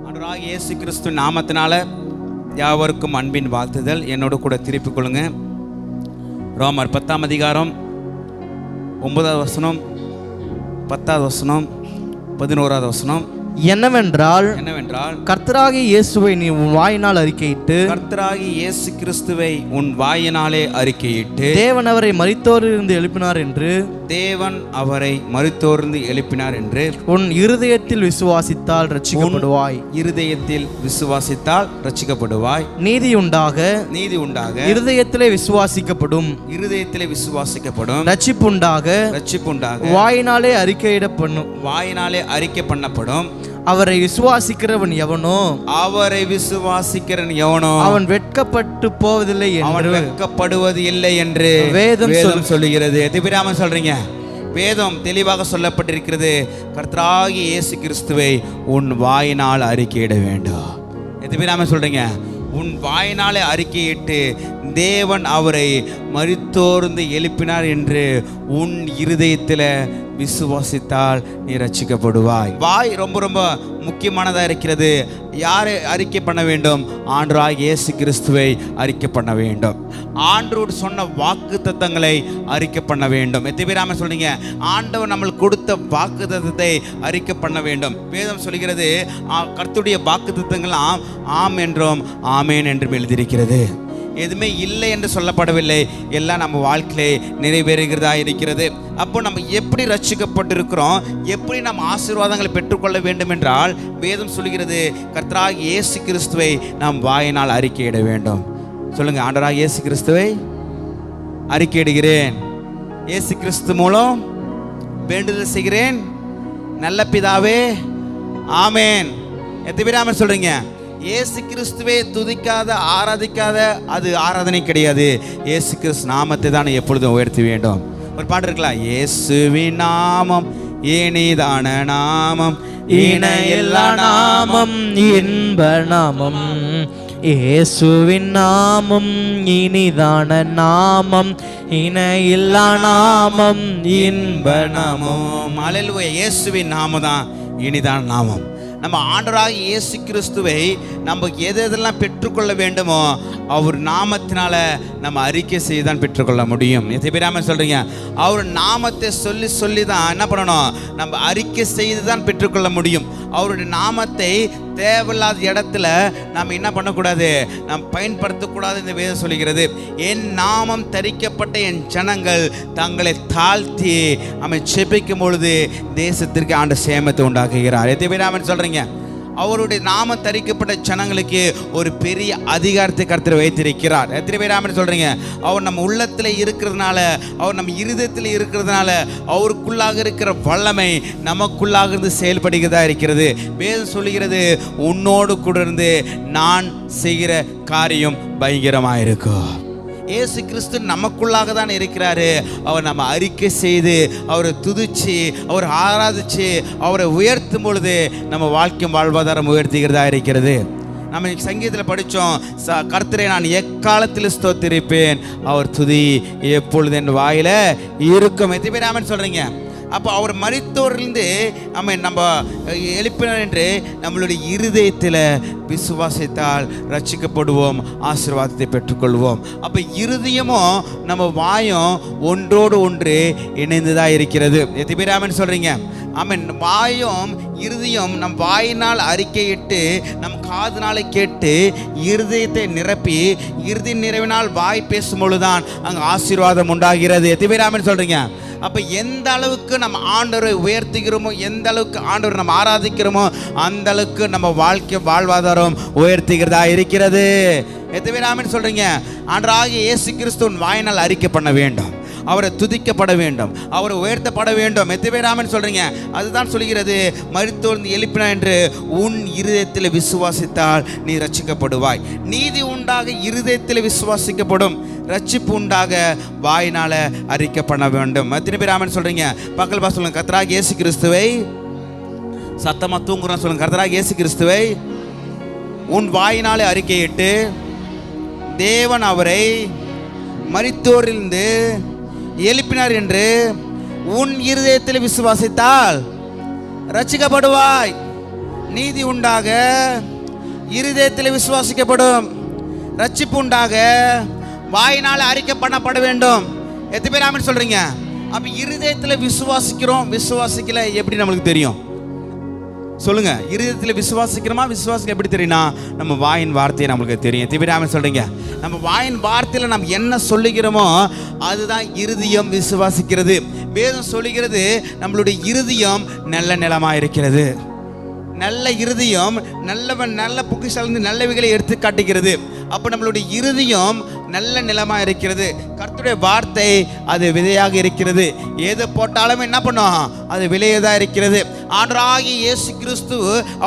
ஆண்டவராகிய இயேசு கிறிஸ்து நாமத்தினால யாவருக்கும் அன்பின் வாழ்த்துதல். என்னோட கூட திருப்பிக் கொள்ளுங்க. ரோமர் 10ஆம் அதிகாரம் 9வது வசனம், 10வது வசனம், 11வது வசனம். என்னவென்றால் கர்த்தராகிய இயேசுவை நீ உன் வாயினால் அறிக்கையிட்டு, கர்த்தராகிய இயேசு கிறிஸ்துவை உன் வாயினாலே அறிக்கையிட்டு, தேவன் அவரை மரித்தோரிலிருந்து எழுப்பினார் என்று, தேவன் அவரை மரித்தோரிலிருந்து எழுப்பினார் என்று உன் இருதயத்தில் விசுவாசித்தால் ரட்சிக்கப்படுவாய். இருதயத்தில் விசுவாசித்தால் ரட்சிக்கப்படுவாய். நீதி உண்டாக இருதயத்திலே விசுவாசிக்கப்படும். இருதயத்திலே விசுவாசிக்கப்படும். ரட்சிப்புண்டாக வாயினாலே அறிக்கையிடப்படும். வாயினாலே அறிக்கை பண்ணப்படும். அவரை விசுவாசிக்கிறவன் எவனோ அவன் வெட்கப்பட்டு போவதில்லை, அவன் வெட்கப்படுவது இல்லை என்று வேதம் சொல்லுகிறது. எதிராம சொல்றீங்க, வேதம் தெளிவாக சொல்லப்பட்டிருக்கிறது. கர்த்தராகிய இயேசு கிறிஸ்துவை உன் வாயினால் அறிக்கையிட வேண்டும். எதிராம சொல்றீங்க, உன் வாயினாலே அறிக்கையிட்டு தேவன் அவரை மரித்தோர்ந்து எழுப்பினார் என்று உன் இருதயத்தில் விசுவாசித்தால் நீ ரட்சிக்கப்படுவாய். வாய் ரொம்ப ரொம்ப முக்கியமானதாக இருக்கிறது. யாரை அறிக்கை பண்ண வேண்டும்? ஆண்டவராகிய இயேசு கிறிஸ்துவை அறிக்கை பண்ண வேண்டும். ஆண்டவர் சொன்ன வாக்கு தத்தங்களை அறிக்கை பண்ண வேண்டும். எத்தனை பேராம சொல்றீங்க? ஆண்டவர் நம்மளுக்கு கொடுத்த வாக்கு தத்தத்தை அறிக்கை பண்ண வேண்டும். வேதம் சொல்கிறது, கர்த்தருடைய வாக்கு தத்தங்கள் ஆம் என்றும் ஆமேன் என்றும் எழுதியிருக்கிறது. எதுவுமே இல்லை என்று சொல்லப்படவில்லை. எல்லாம் நம்ம வாழ்க்கையிலே நிறைவேறுகிறதா இருக்கிறது. அப்போ நம்ம எப்படி ரட்சிக்கப்பட்டிருக்கிறோம், எப்படி நம்ம ஆசீர்வாதங்களை பெற்றுக்கொள்ள வேண்டும் என்றால் வேதம் சொல்கிறது, கர்த்தராகிய இயேசு கிறிஸ்துவை நாம் வாயினால் அறிக்கையிட வேண்டும். சொல்லுங்க, ஆண்டவராகிய இயேசு கிறிஸ்துவை அறிக்கையிடுகிறேன். இயேசு கிறிஸ்து மூலம் வேண்டுதல் செய்கிறேன், நல்ல பிதாவே, ஆமேன். எத்தனை பேர் ஆமென் சொல்றீங்க? இயேசு கிறிஸ்துவை துதிக்காத ஆராதிக்காத அது ஆராதனை கிடையாது. இயேசு கிறிஸ்து நாமத்தை தான் எப்பொழுதும் உயர்த்த வேண்டும். ஒரு பாட்டு இருக்கலாம், இயேசுவின் நாமம் இனிதான நாமம், இணையில்லா நாமம், இன்ப நாமம். இயேசுவின் நாமம் இனிதான நாமம், இணையில்லா நாமம், இன்ப நாமம். அல்லேலூயா. இயேசுவின் நாமம் தான் இனிதான நாமம். நம்ம ஆண்டவராகிய இயேசு கிறிஸ்துவை நம்ம எதெல்லாம் பெற்றுக்கொள்ள வேண்டுமோ அவர் நாமத்தினால நம்ம அறிக்கை செய்து தான் பெற்றுக்கொள்ள முடியும். எத்தனை பேராம சொல்றீங்க? அவர் நாமத்தை சொல்லி சொல்லி தான் என்ன பண்ணணும்? நம்ம அறிக்கை செய்து தான் பெற்றுக்கொள்ள முடியும். அவருடைய நாமத்தை தேவையில்லாத இடத்துல நம்ம என்ன பண்ணக்கூடாது? நாம் பயன்படுத்தக்கூடாது. இந்த வேதம் சொல்லுகிறது, என் நாமம் தரிக்கப்பட்ட என் ஜனங்கள் தங்களை தாழ்த்தி அவனை செபிக்கும் பொழுது தேசத்திற்கு ஆண்ட சேமத்தை உண்டாக்குகிறார். எத்தனை பேராம சொல்றீங்க? அவருடைய நாமம் தரிக்கப்பட்ட ஜனங்களுக்கு ஒரு பெரிய அதிகாரத்தை கர்த்தர் வைத்திருக்கிறார். எத்தனை பேர் ஆமென் சொல்றீங்க? அவர் நம்ம உள்ளத்தில் இருக்கிறதுனால, அவர் நம்ம இருதயத்தில் இருக்கிறதுனால அவருக்குள்ளாக இருக்கிற வல்லமை நமக்குள்ளாக இருந்து செயல்படுகிறதா இருக்கிறது. வேதம் சொல்லுகிறது, உன்னோடு கூட இருந்து நான் செய்கிற காரியம் பயங்கரமாக இருக்கும். இயேசு கிறிஸ்து நமக்குள்ளாக தான் இருக்கிறாரு. அவர் நம்ம அறிக்கை செய்து அவரை துதிச்சு அவரை ஆராதிச்சு அவரை உயர்த்தும் பொழுது நம்ம வாழ்க்கை வாழ்வாதாரம் உயர்த்துகிறதா இருக்கிறது. நம்ம சங்கீதத்தில் படித்தோம், கர்த்தரை நான் எக்காலத்தில் ஸ்தோத்திரிப்பேன், அவர் துதி எப்பொழுது என் வாயில இருக்கும். எத்தனை பேர் ஆமென் சொல்றீங்க? அப்போ அவர் மரித்தோரிலிருந்து நம்ம எழுப்பினார் என்று நம்மளுடைய இருதயத்தில் விசுவாசித்தால் ரட்சிக்கப்படுவோம், ஆசீர்வாதத்தை பெற்றுக்கொள்வோம். அப்போ இருதயமும் நம்ம வாயும் ஒன்றோடு ஒன்று இணைந்துதான் இருக்கிறது. எத்தனை பேர் ஆமென் சொல்றீங்க? ஆமென். வாயும் இருதயம் நம் வாயினால் அறிக்கையிட்டு நம் காதுனாலே கேட்டு இருதயத்தை நிரப்பி இருதய நிறைவினால் வாய் பேசும் பொழுதுதான் அங்கே ஆசீர்வாதம் உண்டாகிறது. எத்தனை பேர் ஆமென் சொல்றீங்க? அப்போ எந்த அளவுக்கு நம்ம ஆண்டவரை உயர்த்துகிறோமோ, எந்த அளவுக்கு ஆண்டவரை நம்ம ஆராதிக்கிறோமோ அந்த அளவுக்கு நம்ம வாழ்க்கை வாழ்வாதாரம் உயர்த்துகிறதா இருக்கிறது. எத்தனை பேர் ஆமென் சொல்றீங்க? ஆண்டவராகிய இயேசு கிறிஸ்துவின் வாயினால் அறிக்கை பண்ண வேண்டும், அவரை துதிக்கப்பட வேண்டும், அவரை உயர்த்தப்பட வேண்டும். எத்தனை பேர் ஆமென் சொல்றீங்க? அதுதான் சொல்கிறது, மரித்தோர்ந்து எழுப்பினார் என்று உன் இருதயத்தில் விசுவாசித்தால் நீ ரட்சிக்கப்படுவாய். நீதி உண்டாக இருதயத்தில் விசுவாசிக்கப்படும், ரட்சிப்பு உண்டாக வாயினால அறிக்கை பண்ண வேண்டும். எத்தனை பேர் ஆமென் சொல்றீங்க? பக்கல் சொல்லுங்க, கர்த்தராகிய இயேசு கிறிஸ்துவை, சத்தமா தூங்குறோம் சொல்லுங்க, கர்த்தராகிய இயேசு கிறிஸ்துவை உன் வாயினாலே அறிக்கையிட்டு தேவன் அவரை மரித்தோரிலிருந்து எழுப்பினார் என்று உன் இருதயத்தில் விசுவாசித்தால் ரட்சிக்கப்படுவாய். நீதி உண்டாக இருதயத்தில் விசுவாசிக்கப்படும். ரட்சிப்பு உண்டாக வாயினால் அறிக்கை பண்ணப்பட வேண்டும். எத்தனை பேர் ஆமென் சொல்றீங்க? அப்ப இருதயத்தில் விசுவாசிக்கிறோம், விசுவாசிக்கல எப்படி நம்மளுக்கு தெரியும் சொல்லுங்க? இருதயத்தில் விசுவாசிக்கிறோமா, விசுவாசிக்க எப்படி தெரியும்னா நம்ம வாயின் வார்த்தையை நம்மளுக்கு தெரியும். எத்தனை பேர் ஆமென் சொல்றீங்க? நம்ம வாயின் வார்த்தையில நம்ம என்ன சொல்லுகிறோமோ அதுதான் இருதயம் விசுவாசிக்கிறது. வேதம் சொல்லுகிறது நம்மளுடைய இருதயம் நல்ல நிலமா இருக்கிறது. நல்ல இருதயம் நல்ல பொக்கிஷாலிருந்து நல்லவைகளை எடுத்து காட்டுகிறது. அப்போ நம்மளுடைய இருதயம் நல்ல நிலமா இருக்கிறது. கர்த்தருடைய வார்த்தை அது விதையாக இருக்கிறது. எது போட்டாலும் என்ன பண்ணும்? அது விளையதாக இருக்கிறது. ஆண்டவராகிய இயேசு கிறிஸ்து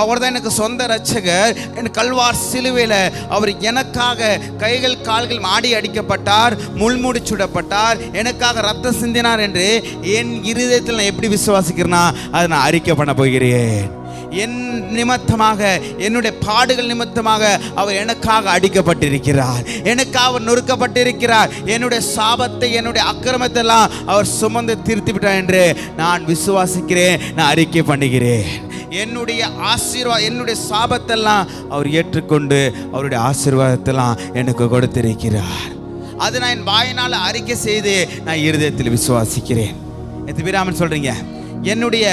அவர் தான் எனக்கு சொந்த இரட்சகர். என் கல்வார் சிலுவையில் அவர் எனக்காக கைகள் கால்கள் மாடி அடிக்கப்பட்டார், முள்முடி சுடப்பட்டார், எனக்காக ரத்தம் சிந்தினார் என்று என் இருதயத்தில் நான் எப்படி விசுவாசிக்கிறேன்னா அதை நான் அறிக்கை பண்ண போகிறேன். என் நிமித்தமாக, என்னுடைய பாடுகள் நிமித்தமாக அவர் எனக்காக அடிக்கப்பட்டிருக்கிறார், எனக்காக அவர் நொறுக்கப்பட்டிருக்கிறார். என்னுடைய சாபத்தை, என்னுடைய அக்கிரமத்தை எல்லாம் அவர் சுமந்து தீர்த்து விட்டார் என்று நான் விசுவாசிக்கிறேன், நான் அறிக்கை பண்ணுகிறேன். என்னுடைய ஆசீர்வாதம், என்னுடைய சாபத்தெல்லாம் அவர் ஏற்றுக்கொண்டு அவருடைய ஆசீர்வாதத்தெல்லாம் எனக்கு கொடுத்திருக்கிறார். அது நான் என் வாயினால் அறிக்கை செய்து நான் இருதயத்தில் விசுவாசிக்கிறேன். எத்தனை பேர் ஆமென் சொல்றீங்க? என்னுடைய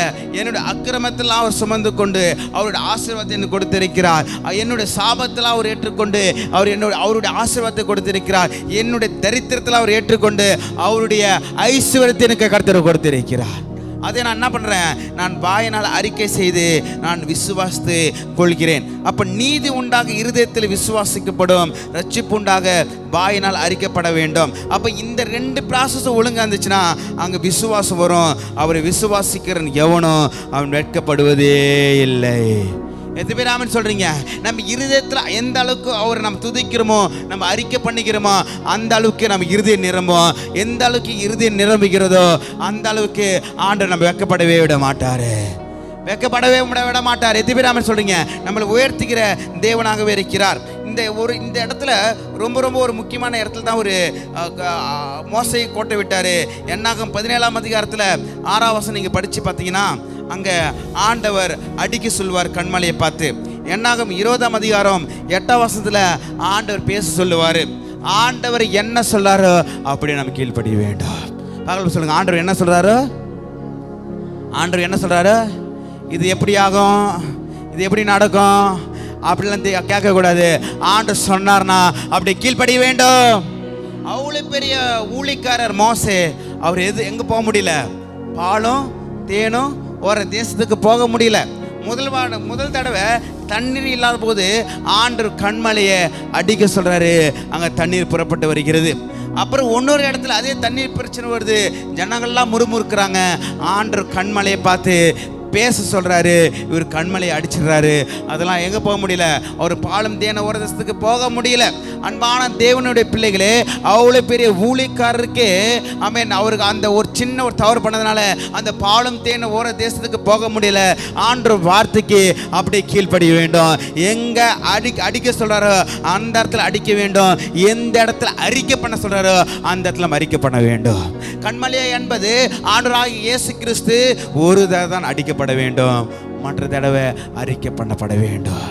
அக்கிரமத்தெல்லாம் அவர் சுமந்து கொண்டு அவருடைய ஆசீர்வாதத்தை எனக்கு கொடுத்திருக்கிறார். என்னுடைய சாபத்தெல்லாம் அவர் ஏற்றுக்கொண்டு அவருடைய ஆசீர்வாதத்தை கொடுத்திருக்கிறார். என்னுடைய தரித்திரத்தில் அவர் ஏற்றுக்கொண்டு அவருடைய ஐஸ்வர்யத்தை எனக்கு கர்த்தர் கொடுத்திருக்கிறார். அதை நான் என்ன பண்ணுறேன்? நான் வாயினால் அறிக்கை செய்து நான் விசுவாசித்து கொள்கிறேன். அப்போ நீதி உண்டாக இருதயத்தில் விசுவாசிக்கப்படும், ரட்சிப்பு உண்டாக வாயினால் அறிக்கப்பட வேண்டும். அப்போ இந்த ரெண்டு ப்ராசஸும் ஒழுங்காக இருந்துச்சுன்னா அங்கே விசுவாசம் வரும். அவரை விசுவாசிக்கிறன் எவனோ அவன் வெட்கப்படுவதே இல்லை. எத்தனை பேர் ஆமென் சொல்றீங்க? நம்ம இருதயத்தில் எந்த அளவுக்கு அவரை நம்ம துதிக்கிறோமோ, நம்ம அறிக்கை பண்ணிக்கிறோமோ, அந்த அளவுக்கு நம்ம இருதயம் நிரம்பும். எந்த அளவுக்கு இருதயம் நிரம்புகிறதோ அந்த அளவுக்கு ஆண்டவர் நம்ம வெட்கப்படவே விட மாட்டாரு, வெட்கப்படவே விட மாட்டார். எத்தனை பேர் ஆமென் சொல்றீங்க? நம்மளை உயர்த்துகிற தேவனாகவே இருக்கிறார். இந்த இடத்துல ரொம்ப ஒரு முக்கியமான இடத்துல தான் ஒரு மோசையை கோட்டை விட்டாரு. என்னாகும் 17ஆம் அதிகாரத்தில் 6ஆம் வசனம் நீங்கள் படித்து பார்த்தீங்கன்னா அங்கே ஆண்டவர் அடிக்க சொல்வார் கண்மலையை பார்த்து. என்னாகும் 20ஆம் அதிகாரம் 8ஆம் வசனத்தில் ஆண்டவர் பேச சொல்லுவார். ஆண்டவர் என்ன சொல்றாரோ அப்படி நம்ம கீழ்ப்படிய வேண்டும். பகல் சொல்லுங்க, ஆண்டவர் என்ன சொல்றாரோ, ஆண்டவர் என்ன சொல்றாரு, இது எப்படி ஆகும், இது எப்படி நடக்கும் அப்படிலாம் கேட்கக்கூடாது. ஆண்டவர் சொன்னார்னா அப்படி கீழ்ப்படிய வேண்டும். அவ்வளோ பெரிய ஊழிக்காரர் மோசே, அவர் எங்கே போக முடியல? பாலும் தேனும் ஒரு தேசத்துக்கு போக முடியல. முதல் தடவை தண்ணீர் இல்லாத போது ஆண்டவர் கண்மலையை அடிக்க சொல்றாரு. அங்கே தண்ணீர் புறப்பட்டு வருகிறது. அப்புறம் இன்னொரு இடத்துல அதே தண்ணீர் பிரச்சனை வருது, ஜனங்கள்லாம் முறுமுறுக்கிறாங்க. ஆண்டவர் கண்மலையை பார்த்து பேச சொல்றாரு. இவர் கண்மலையை அடிச்சிடுறாரு. அதெல்லாம் எங்கே போக முடியல? அவர் பாலும் தேன ஓர தேசத்துக்கு போக முடியல. அன்பான தேவனுடைய பிள்ளைகளே, அவ்வளோ பெரிய ஊழியக்காரருக்கே ஆமென், அவருக்கு அந்த ஒரு சின்ன ஒரு தவறு பண்ணதுனால அந்த பாலும் தேன ஓர தேசத்துக்கு போக முடியல. ஆண்டவர் வார்த்தைக்கு அப்படியே கீழ்ப்படிய வேண்டும். எங்கே அடிக்க சொல்றாரோ அந்த இடத்துல அடிக்க வேண்டும். எந்த இடத்துல அறிக்கை பண்ண சொல்றாரோ அந்த இடத்துல அறிக்கை பண்ண வேண்டும். கண்மலையை என்பது ஆண்டவராகிய இயேசு கிறிஸ்து ஒரு தடவை தான் அடிக்கப்பட வேண்டும், மற்ற தடவை அறிக்கை பண்ணப்பட வேண்டும்.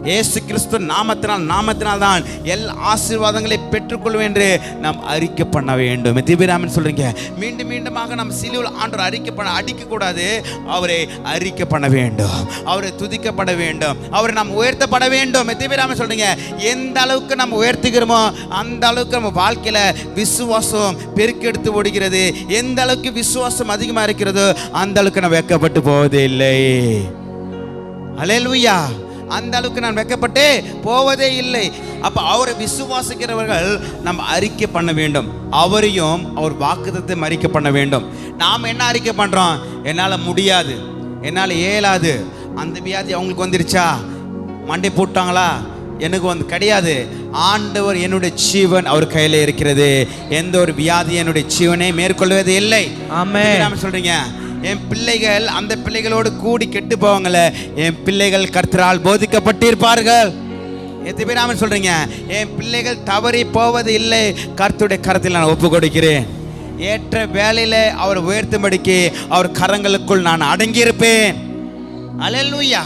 இயேசு கிறிஸ்து நாமத்தினால் தான் எல்லா ஆசீர்வாதங்களை பெற்றுக்கொள்வேன் என்று நாம் அறிக்கை பண்ண வேண்டும். எத்திபிராமன் சொல்றீங்க, மீண்டுமாக நாம் சிலுவையில் ஆண்டவர் அடிக்கக்கூடாது, அவரை அறிக்கை பண்ண வேண்டும், அவரை துதிக்கப்பட வேண்டும், அவரை நாம் உயர்த்தப்பட வேண்டும். எத்திபிராமன் சொல்றீங்க, எந்த அளவுக்கு நம்ம உயர்த்துகிறோமோ அந்த அளவுக்கு நம்ம வாழ்க்கையில விசுவாசம் பெருக்கெடுத்து ஓடுகிறது. எந்த அளவுக்கு விசுவாசம் அதிகமாக இருக்கிறதோ அந்த அளவுக்கு நம்ம வெட்கப்பட்டு போவதே இல்லை. அல்லேலூயா. அந்த அளவுக்கு நான் வெட்கப்பட்டு போவதே இல்லை. அப்ப அவரை விசுவாசிக்கிறவர்கள் நம்ம அறிக்கை பண்ண வேண்டும். அவரையும் அவர் வாக்குத்தத்தை அறிக்கை பண்ண வேண்டும். நாம் என்ன அறிக்கை பண்றோம்? என்னால் முடியாது, என்னால் இயலாது, அந்த வியாதி அவங்களுக்கு வந்துருச்சா, மண்டை போட்டாங்களா, எனக்கு வந்து கிடையாது. ஆண்டவர் என்னுடைய ஜீவன் அவர் கையில் இருக்கிறது. எந்த ஒரு வியாதி என்னுடைய ஜீவனை மேற்கொள்வது இல்லை. ஆமென். சொல்றீங்க, என் பிள்ளைகள் அந்த பிள்ளைகளோடு கூடி கெட்டு போவாங்களே, என் பிள்ளைகள் கர்த்தரால் போதிக்கப்பட்டிருப்பார்கள். எத்தனை பேர் ஆமென் சொல்றீங்க? என் பிள்ளைகள் தவறி போவது இல்லை, கர்த்தருடைய கரத்தில் நான் ஒப்பு கொடுக்கிறேன். ஏற்ற வேலையில அவர் உயர்த்தும்படிக்கு அவர் கரங்களுக்குள் நான் அடங்கியிருப்பேன். அல்லேலூயா.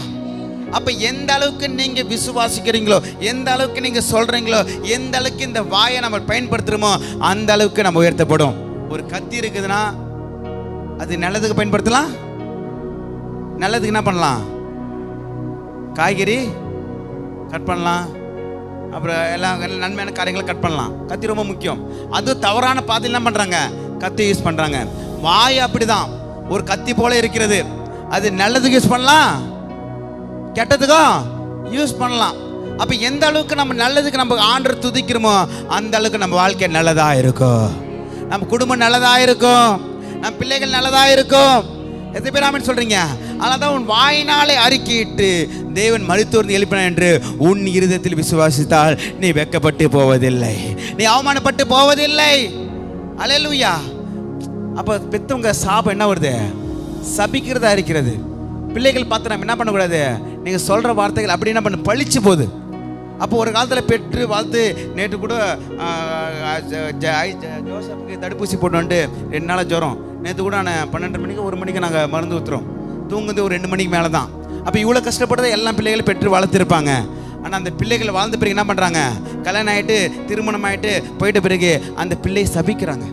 அப்ப எந்த அளவுக்கு நீங்க விசுவாசிக்கிறீங்களோ, எந்த அளவுக்கு நீங்க சொல்றீங்களோ, எந்த அளவுக்கு இந்த வாயை நம்ம பயன்படுத்துறோமோ அந்த அளவுக்கு நம்ம உயர்த்தப்படும். ஒரு கத்தி இருக்குதுன்னா அது நல்லதுக்கு பயன்படுத்தலாம், நல்லதுக்கு என்ன பண்ணலாம், காய்கறி கட் பண்ணலாம், அப்புறம் எல்லாம் நன்மையான காரியங்களை கட் பண்ணலாம். கத்தி ரொம்ப முக்கியம். அது தவறான பாதையில் என்ன பண்றாங்க, கத்தி யூஸ் பண்றாங்க. வாய் அப்படிதான், ஒரு கத்தி போல இருக்கிறது. அது நல்லதுக்கு யூஸ் பண்ணலாம், கெட்டதுக்கும் யூஸ் பண்ணலாம். அப்ப எந்த அளவுக்கு நம்ம நல்லதுக்கு நம்ம ஆண்டவர் துதிக்கிறோமோ அந்த அளவுக்கு நம்ம வாழ்க்கை நல்லதா இருக்கும், நம்ம குடும்பம் நல்லதா இருக்கும், நம்ம பிள்ளைகள் நல்லதா இருக்கும். எத்தனை பேர் ஆமென் சொல்றீங்க? அதனால்தான் உன் வாயினாலே அறிக்கையிட்டு தேவன் மரித்தோர்ந்து எழுப்பினார் என்று உன் இருதயத்தில் விசுவாசித்தால் நீ வெட்கப்பட்டு போவதில்லை, நீ அவமானப்பட்டு போவதில்லை. அல்லேலூயா. அப்போ பெத்தவங்க சாபம் என்ன வருது, சபிக்கிறதா இருக்கிறது. பிள்ளைகள் பார்த்து நம்ம என்ன பண்ணக்கூடாது, நீங்கள் சொல்கிற வார்த்தைகள் அப்படி என்ன பண்ண பழிச்சு போகுது. அப்போ ஒரு காலத்தில் பெற்று வாழ்த்து, நேற்று கூட ஜோசப்புக்கு தடுப்பூசி போட்டு 2 நாளாக ஜுரம். நேற்று கூட நான் 12 மணிக்கு 1 மணிக்கு நாங்கள் மருந்து ஊற்றுறோம், தூங்குது ஒரு 2 மணிக்கு மேலே தான். அப்போ இவ்வளோ கஷ்டப்பட்டதை எல்லாம் பிள்ளைகளை பெற்று வளர்த்துருப்பாங்க. ஆனால் அந்த பிள்ளைகளை வாழ்ந்த பிறகு என்ன பண்ணுறாங்க, கல்யாணம் ஆகிட்டு திருமணம் ஆகிட்டு போயிட்ட பிறகு அந்த பிள்ளையை சபிக்கிறாங்க.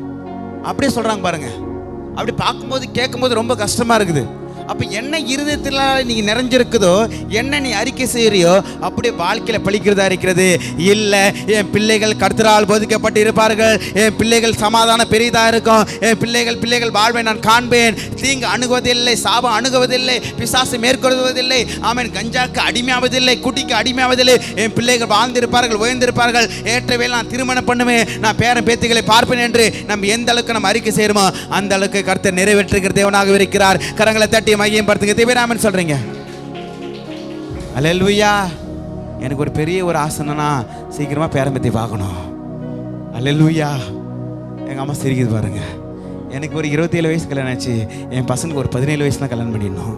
அப்படியே சொல்கிறாங்க பாருங்க. அப்படி பார்க்கும்போது கேட்கும்போது ரொம்ப கஷ்டமாக இருக்குது. அப்போ என்ன இருதயத்தில் நீங்கள் நிறைஞ்சிருக்குதோ, என்ன நீ அறிக்கை செய்கிறியோ அப்படியே வாழ்க்கையில் பழிக்கிறதா இருக்கிறது. இல்லை, என் பிள்ளைகள் கர்த்தரால் போதிக்கப்பட்டு இருப்பார்கள், என் பிள்ளைகள் சமாதானம் பெரிதாக இருக்கும், என் பிள்ளைகள் வாழ்வை நான் காண்பேன், தீங்கு அணுகுவதில்லை, சாபம் அணுகுவதில்லை, பிசாசு மேற்கொள்வதில்லை, ஆமென், கஞ்சாக்கு அடிமையாவதில்லை, குட்டிக்கு அடிமையாவதில்லை, என் பிள்ளைகள் வாழ்ந்திருப்பார்கள், உயர்ந்திருப்பார்கள், ஏற்றவே நான் திருமணம் பண்ணுவேன், நான் பேரன் பேத்திகளை பார்ப்பேன் என்று நம்ம எந்த அளவுக்கு நம்ம அறிக்கை செய்கிறோமோ அந்த அளவுக்கு கர்த்தர் நிறைவேற்றுகிற தேவனாக இருக்கிறார். கரங்களை தட்டி மையம் படுத்துங்க. தேவராமன் சொல்றீங்க. அல்லேலூயா. எனக்கு ஒரு பெரிய ஒரு ஆசைனா சீக்கிரமா பேரம்பத்தி பார்க்கணும். அல்லேலூயா. எங்க அம்மா சிரிக்குது பாருங்க. எனக்கு ஒரு 27 வயசு கல்யாணம் ஆச்சு, என் பசங்களுக்கு ஒரு 17 வயசுல கல்யாணம் பண்ணிடணும்.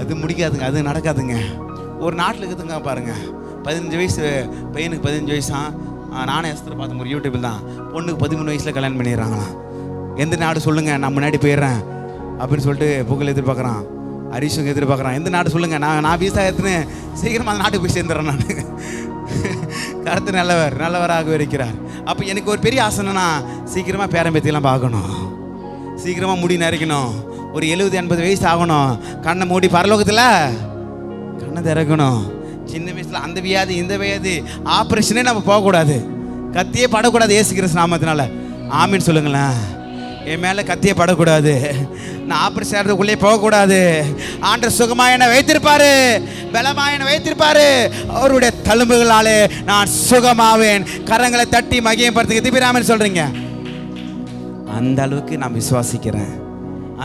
அது முடிக்காதுங்க, அது நடக்காதுங்க. ஒரு நாட்டில் இருக்குதுங்க பாருங்க, 15 வயசு பையனுக்கு 15 வயசா. நானே எஸ்தர் பார்த்த ஒரு யூடியூபில் தான், பொண்ணுக்கு 13 வயசுல கல்யாணம் பண்ணிடுறாங்களாம். எந்த நாடு சொல்லுங்க, நான் முன்னாடி போயிடுறேன் அப்படின்னு சொல்லிட்டு புகழ் எதிர்பார்க்குறான், ஹரிஷுங்க எதிர்பார்க்குறான். எந்த நாடு சொல்லுங்க, நான் வீசா எடுத்துன்னு சீக்கிரமாக அந்த நாட்டுக்கு போய் சேர்ந்துடுறேன். நான் கருத்து நல்லவராக இருக்கிறார். அப்போ எனக்கு ஒரு பெரிய ஆசைனா சீக்கிரமாக பேரம்பேத்தியெல்லாம் பார்க்கணும், சீக்கிரமாக முடி நரைக்கணும், ஒரு 70-80 வயசு ஆகணும், கண்ணை மூடி பரலோகத்தில் கண்ணை திறக்கணும். சின்ன வயசில் அந்த வியாதி இந்த வியாதி ஆப்ரேஷனே நம்ம போகக்கூடாது, கத்தியே படக்கூடாது இயேசு கிறிஸ்து நாமத்தினால. ஆமீன் சொல்லுங்களேன். என் மேலே கத்தியே படக்கூடாது, நான் ஆப்ரேஷன் செய்யறதுக்குள்ளே போகக்கூடாது. ஆண்டவர் சுகமாக என்னை வைத்திருப்பாரு, பலமாக என்னை வைத்திருப்பாரு, அவருடைய தழும்புகளாலே நான் சுகமாவேன். கரங்களை தட்டி மகிமைப்படுத்துங்க. திபிராமன் சொல்றீங்க. அந்த அளவுக்கு நான் விசுவாசிக்கிறேன்,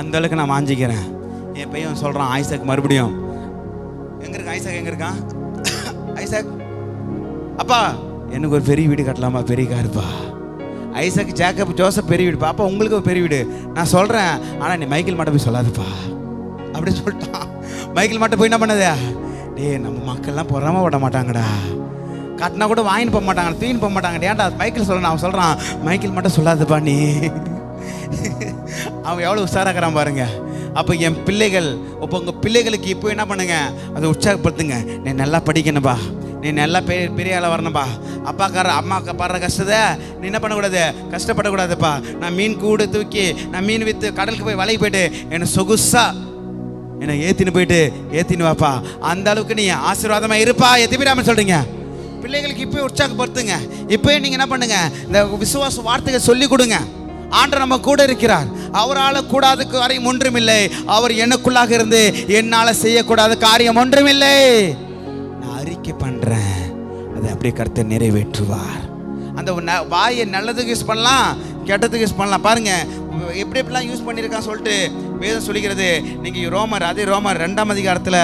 அந்த அளவுக்கு நான் வாஞ்சிக்கிறேன். என் பையன் சொல்கிறான், ஐசக் மறுபடியும் எங்கே இருக்கான், ஐசக் எங்கே இருக்கான், ஐசக் அப்பா எனக்கு ஒரு பெரிய வீடு கட்டலாமா, பெரிய காருப்பா. ஐசக், ஜேக்கப், ஜோசப் பெரிய வீடுப்பா. அப்பா உங்களுக்கு ஒரு பெரிய வீடு நான் சொல்கிறேன், ஆனால் நீ மைக்கேல் மட்டும் போய் சொல்லாதுப்பா அப்படி சொல்லிட்டான். மைக்கேல் மட்டும் போய் என்ன பண்ணது, நம்ம மக்கள்லாம் பொறாம விட மாட்டாங்கடா, கட்டினா கூட வாங்கின்னு போக மாட்டாங்க, தூக்கின்னு போக மாட்டாங்க. ஏன்டா மைக்கேல் சொல்லணும், அவன் சொல்கிறான், மைக்கேல் மட்டும் சொல்லாதுப்பா நீ. அவன் எவ்வளோ உஷாராக்கிறான் பாருங்க. அப்போ என் பிள்ளைகள், இப்போ உங்கள் பிள்ளைகளுக்கு இப்போ என்ன பண்ணுங்க, அதை உற்சாகப்படுத்துங்க. நீ நல்லா படிக்கணும்பா, நீ நல்லா பெரிய ஆளாக வரணும்பா. அம்மாக்கா படுற கஷ்டத்தை நீ என்ன பண்ணக்கூடாது, கஷ்டப்படக்கூடாதுப்பா. நான் மீன் கூடு தூக்கி, நான் மீன் விற்று கடலுக்கு போய் வலைக்கு போயிட்டு என்னை சொகுசா என்னை ஏற்றின்னு வாப்பா. அந்த அளவுக்கு நீ ஆசீர்வாதமாக இருப்பா. எத்திபிராமன் சொல்கிறீங்க. பிள்ளைகளுக்கு இப்போ உற்சாகப்படுத்துங்க. இப்போயே நீங்கள் என்ன பண்ணுங்க, இந்த விசுவாச வார்த்தைகள் சொல்லி கொடுங்க. ஆண்டவர் நம்ம கூட இருக்கிறார், அவரால் கூடாத காரியம் ஒன்றுமில்லை, அவர் எனக்குள்ளாக இருந்து என்னால் செய்யக்கூடாத காரியம் ஒன்றுமில்லை. நான் அறிக்கை பண்ணுறேன், அதை அப்படியே கர்த்தர் நிறைவேற்றுவார். அந்த வாயை நல்லதுக்கு யூஸ் பண்ணலாம், கெட்டதுக்கு யூஸ் பண்ணலாம். பாருங்க எப்படி எப்படிலாம் யூஸ் பண்ணியிருக்கான்னு சொல்லிட்டு வேதம் சொல்லிக்கிறது. நீங்கள் ரோமர் 2ஆம் அதிகாரத்தில்,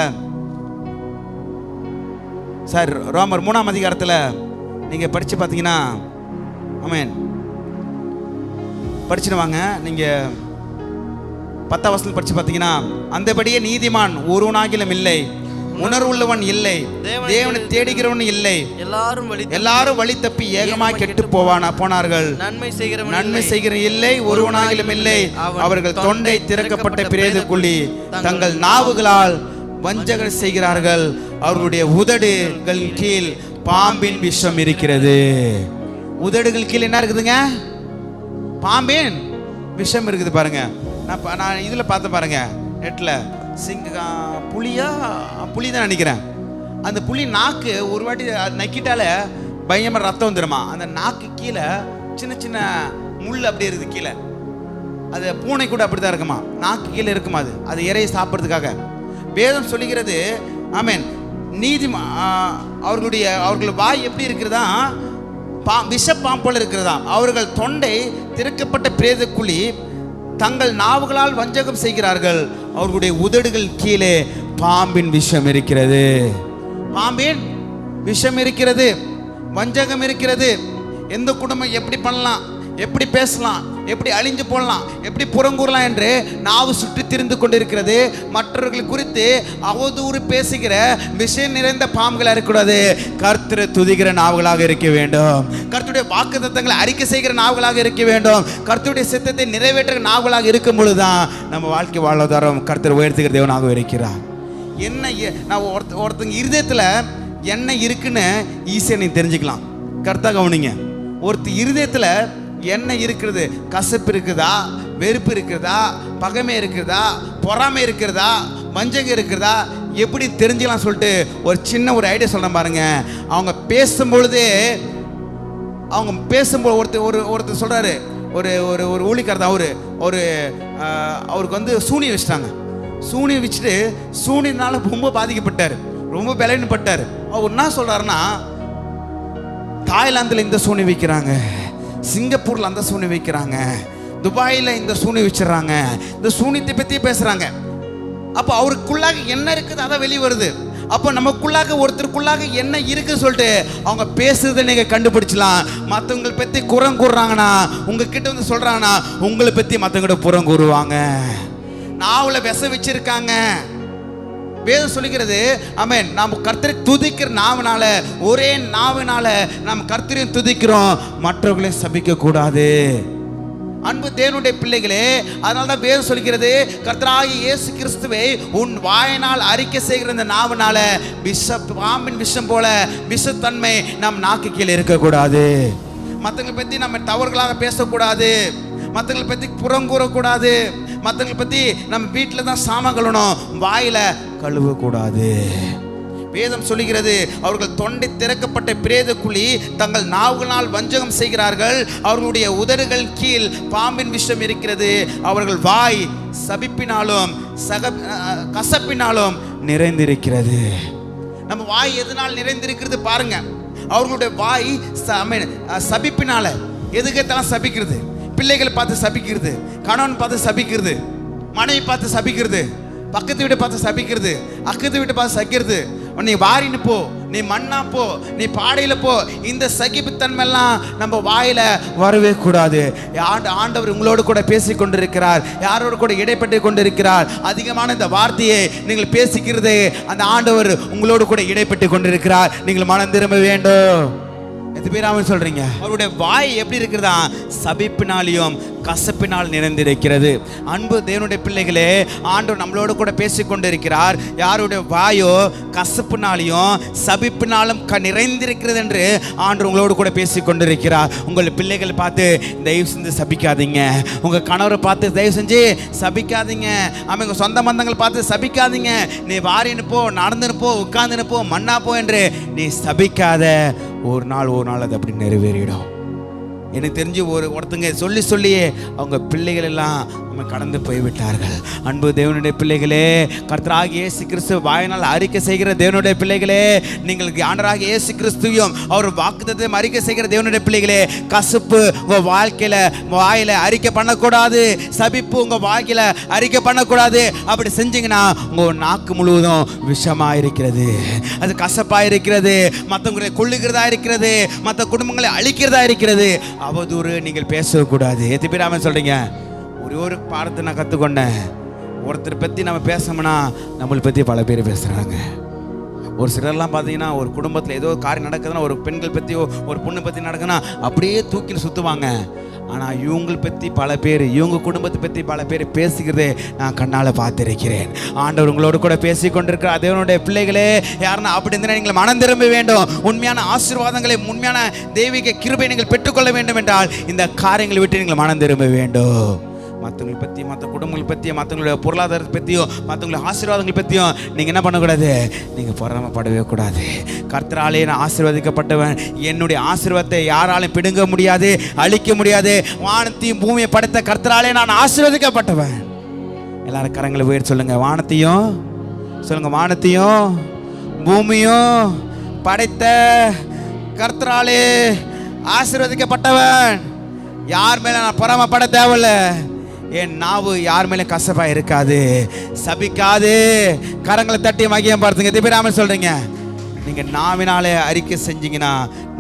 சார் ரோமர் 3ஆம் அதிகாரத்தில் நீங்கள் படித்து பார்த்தீங்கன்னா, ஆமென், படிச்சுட்டு வாங்க. நீங்கள் 10ஆம் வசனம் படித்து பார்த்தீங்கன்னா, அந்தபடியே நீதிமான் ஒருவனாகிலும் இல்லை, உணர்வுள்ளவன் இல்லை, தேவனை தேடுகிறவன் இல்லை. எல்லாரும் வழி தப்பி ஏகமாய் கெட்டு போனார்கள். நன்மை செய்கிற இல்லை, ஒருவனாகிலும் இல்லை. அவர்கள் தொண்டை திறக்கப்பட்ட பிரேத குழி, தங்கள் நாவுகளால் வஞ்சகம் செய்கிறார்கள். அவர்களுடைய உதடுகள் கீழ் பாம்பின் விஷம் இருக்கிறது. உதடுகள் கீழ் என்ன இருக்குதுங்க? பாம்பின் விஷம் இருக்குது. பாருங்க, நான் இதுல பார்த்து பாருங்க, நெட்ல புலி தான் நினைக்கிறேன். அந்த புலி நாக்கு ஒரு வாட்டி நக்கிட்டால பயங்கரமா ரத்தம் வந்துடுமா. அந்த நாக்கு கீழே சின்ன சின்ன முள் அப்படி இருக்குது கீழே. அது பூனை கூட அப்படித்தான் இருக்குமா, நாக்கு கீழே இருக்குமா. அது இறையை சாப்பிட்றதுக்காக வேதம் சொல்லுகிறது. ஆமென். அவர்கள் வாய் எப்படி இருக்கிறதா? விஷப்பாம்பு போல இருக்கிறதா. அவர்கள் தொண்டை திறக்கப்பட்ட பிரேத குழி, தங்கள் நாவுகளால் வஞ்சகம் செய்கிறார்கள். அவர்களுடைய உதடுகள் கீழே பாம்பின் விஷம் இருக்கிறது. பாம்பின் விஷம் இருக்கிறது, வஞ்சகம் இருக்கிறது. எந்த குடும்பம் எப்படி பண்ணலாம், எப்படி பேசலாம், எப்படி அழிஞ்சு போடலாம், எப்படி புறங்கூறலாம் என்று நாவு சுற்றி திரிந்து கொண்டிருக்கிறது. மற்றவர்களை குறித்து அவதூறு பேசுகிற விஷயம் நிறைந்த பாம்புகளாக இருக்கக்கூடாது. கர்த்தரை துதிக்கிற நாவுகளாக இருக்க வேண்டும். கர்த்தருடைய வாக்குத்தத்தங்களை அறிக்கை செய்கிற நாவுகளாக இருக்க வேண்டும். கர்த்தருடைய சித்தத்தை நிறைவேற்ற நாவுகளாக இருக்கும் பொழுதுதான் நம்ம வாழ்க்கை வாழ்வாதாரம் கர்த்தர் உயர்த்துகிற தேவனாக இருக்கிறார். என்ன நான் ஒருத்தங்க இருதயத்தில் என்ன இருக்குன்னு ஈஸியாக நீ தெரிஞ்சுக்கலாம். கர்த்தா கவனிங்க. ஒருத்தர் இருதயத்தில் என்ன இருக்கிறது? கசப்பு இருக்குதா, வெறுப்பு இருக்கிறதா, பகைமை இருக்கிறதா, பொறாமை இருக்கிறதா, வஞ்சகம் இருக்கிறதா, எப்படி தெரிஞ்சுக்கலாம் சொல்லிட்டு ஒரு சின்ன ஒரு ஐடியா சொல்கிறேன் பாருங்க. அவங்க பேசும்பொழுதே ஒருத்தர் சொல்கிறாரு, ஒரு ஊழிக்காரர் தான் அவருக்கு வந்து சூனியம் வச்சுட்டாங்க. சூனியம் வச்சுட்டு சூனியனால ரொம்ப பாதிக்கப்பட்டார், ரொம்ப பலவீனப்பட்டார். அவர் என்ன சொல்கிறாருன்னா, தாய்லாந்தில் இந்த சூனியம் வைக்கிறாங்க, சிங்கப்பூரில் அந்த சூனியம் வைக்கிறாங்க, துபாயில் இந்த சூனியம் வச்சிடறாங்க, இந்த சூனியத்தை பற்றி பேசுகிறாங்க. அப்போ அவருக்குள்ளாக என்ன இருக்குது அதான் வெளியே வருது. அப்போ நமக்குள்ளாக ஒருத்தருக்குள்ளாக என்ன இருக்குன்னு சொல்லிட்டு அவங்க பேசுறதை நீங்கள் கண்டுபிடிச்சலாம். மற்றவங்களை பற்றி குறம் கூறுறாங்கன்னா, உங்ககிட்ட வந்து சொல்கிறாங்கன்னா, உங்களை பற்றி மற்றவங்கிட்ட புறம் கூறுவாங்க. நாவில் விஷ வச்சிருக்காங்க. வேதம் சொல்லுகிறது. ஆமென். நாம் கர்த்தரை துதிக்கிற நாவினால, ஒரே நாவினால நாம் கர்த்தரையும் துதிக்கிறோம், மற்றவர்களை சபிக்க கூடாது. அன்பு தேவனுடைய பிள்ளைகளே, அதனால தான் வேதம் சொல்கிறது, கர்த்தராகிய இயேசு கிறிஸ்துவை உன் வாயினால் அறிக்கை செய்கிற இந்த நாவினால பாம்பின் விஷம் போல விஷத்தன்மை நம் நாக்கு கீழே இருக்கக்கூடாது. மற்றவங்களை பற்றி நம்ம தவறுகளாக பேசக்கூடாது, மற்றவங்களை பற்றி புறங்கூறக்கூடாது, மற்றவங்களை பற்றி நம்ம வீட்டில் தான் சாமான் கழுவணும், வாயில கழுவக்கூடாது. வேதம் சொல்லுகிறது, அவர்கள் தொண்டை திறக்கப்பட்ட பிரேத குழி, தங்கள் நாவுகளால் வஞ்சகம் செய்கிறார்கள். அவர்களுடைய உதடுகள் கீழ் பாம்பின் விஷம் இருக்கிறது. அவர்கள் வாய் சபிப்பினாலும் கசப்பினாலும் நிறைந்திருக்கிறது. நம்ம வாய் எதனால் நிறைந்திருக்கிறது பாருங்க. அவர்களுடைய வாய் சபிப்பினால எதுக்கெல்லாம் சபிக்கிறது. பிள்ளைகளை பார்த்து சபிக்கிறது, கணவன் பார்த்து சபிக்கிறது, மனைவி பார்த்து சபிக்கிறது, பக்கத்து வீட்டை பார்த்து சபிக்கிறது, அக்கத்து வீட்டை பார்த்து சபிக்கிறது. நீ வாரின்னு போ, நீ மண்ணா போ, நீ பாடையில போ. இந்த சகிப்புத்தன்மையெல்லாம் நம்ம வாயில வரவே கூடாது. ஆண்டவர் உங்களோடு கூட பேசி கொண்டிருக்கிறார், யாரோடு கூட இடைப்பட்டு கொண்டிருக்கிறார். அதிகமான இந்த வார்த்தையை நீங்கள் பேசிக்கிறது, அந்த ஆண்டவர் உங்களோடு கூட இடைப்பட்டு கொண்டிருக்கிறார். நீங்கள் மனம் திரும்ப வேண்டும். எது பேராம சொல்றீங்க? அவருடைய வாய் எப்படி இருக்கிறதா? சபிப்பினாலையும் கசப்பினால் நிறைந்திருக்கிறது. அன்பு தேவனுடைய பிள்ளைகளே, ஆண்டவர் நம்மளோடு கூட பேசிக்கொண்டிருக்கிறார். யாருடைய வாயோ கசப்பினாலையும் சபிப்பினாலும் நிறைந்திருக்கிறது என்று ஆண்டவர் உங்களோடு கூட பேசிக்கொண்டிருக்கிறார். உங்கள் பிள்ளைகளை பார்த்து தயவு செஞ்சு சபிக்காதீங்க. உங்கள் கணவரை பார்த்து தயவு செஞ்சு சபிக்காதீங்க. அவங்க சொந்த பந்தங்களை பார்த்து சபிக்காதீங்க. நீ வாரின்னு போ, நடந்துன்னு போ, உட்கார்ந்துன்னு போ, மண்ணா போ என்று நீ சபிக்காத. ஒரு நாள் அது அப்படி நிறைவேறிடும். எனக்கு தெரிஞ்சு ஒருத்தங்க சொல்லியே அவங்க பிள்ளைகள் எல்லாம் நம்ம கடந்து போய்விட்டார்கள். அன்பு தேவனுடைய பிள்ளைகளே, கர்த்தராகிய இயேசு கிறிஸ்து வாயினால் அறிக்கை செய்கிற தேவனுடைய பிள்ளைகளே, நீங்கள் ஆண்டவராகிய இயேசு கிறிஸ்துவையும் அவர் வாக்குத்தத்தத்தையும் அறிக்கை செய்கிற தேவனுடைய பிள்ளைகளே, கசப்பு உங்கள் வாயில அறிக்கை பண்ணக்கூடாது, சபிப்பு உங்கள் வாழ்க்கையில அறிக்கை பண்ணக்கூடாது. அப்படி செஞ்சீங்கன்னா உங்கள் நாக்கு முழுவதும் விஷமாக இருக்கிறது, அது கசப்பாக இருக்கிறது, மற்றவங்களை கொள்ளுகிறதா இருக்கிறது, மற்ற குடும்பங்களை அழிக்கிறதா இருக்கிறது. அவதூறு நீங்கள் பேசக்கூடாது. எத்தனை பேர் அவன் சொல்றீங்க? ஒரு பாடத்தை நான் கற்றுக்கொண்டேன். ஒருத்தர் பற்றி நம்ம பேசணும்னா நம்மளை பற்றி பல பேர் பேசுகிறாங்க. ஒரு சிலர்லாம் பார்த்தீங்கன்னா ஒரு குடும்பத்தில் ஏதோ காரியம் நடக்குதுன்னா, ஒரு பெண்கள் பற்றியோ ஒரு பொண்ணை பற்றி நடக்குதுன்னா அப்படியே தூக்கின்னு சுற்றுவாங்க. ஆனால் இவங்களை பற்றி பல பேர், இவங்க குடும்பத்தை பற்றி பல பேர் பேசிக்கிறதே நான் கண்ணால் பார்த்திருக்கிறேன். ஆண்டவர் உங்களோடு கூட பேசி கொண்டிருக்கிற தேவனுடைய பிள்ளைகளே, யாருன்னா அப்படி இருந்தால் நீங்கள் மனம் திரும்ப வேண்டும். உண்மையான ஆசீர்வாதங்களை, உண்மையான தெய்வீக கிருபை நீங்கள் பெற்றுக்கொள்ள வேண்டும் என்றால் இந்த காரியங்களை விட்டு நீங்கள் மனம் திரும்ப வேண்டும். மற்றவங்களை பற்றி, மற்ற குடும்பங்களை பற்றியும், மற்றவங்களுடைய பொருளாதாரத்தை பற்றியும், மற்றவங்களுடைய ஆசீர்வாதங்களை பற்றியும் நீங்கள் என்ன பண்ணக்கூடாது? நீங்கள் பொறாமப்படவே கூடாது. கர்த்தராலே நான் ஆசீர்வதிக்கப்பட்டவன், என்னுடைய ஆசீர்வாதத்தை யாராலையும் பிடுங்க முடியாது, அழிக்க முடியாது. வானத்தையும் பூமியை படைத்த கர்த்தராலே நான் ஆசீர்வதிக்கப்பட்டவன். எல்லாரும் கரங்களை உயர்த்தி சொல்லுங்க. வானத்தையும் சொல்லுங்க, வானத்தையும் பூமியும் படைத்த கர்த்தராலே ஆசீர்வதிக்கப்பட்டவன். யார் மேல நான் பொறாமப்பட தேவையில்ல. என் நாவு யார் மேலே கசப்பா இருக்காது, சபிக்காது. கரங்களை தட்டி மகியம் பார்த்துங்க. திபிராம சொல்றீங்க, நீங்க நாவினாலே அறிக்கை செஞ்சீங்கன்னா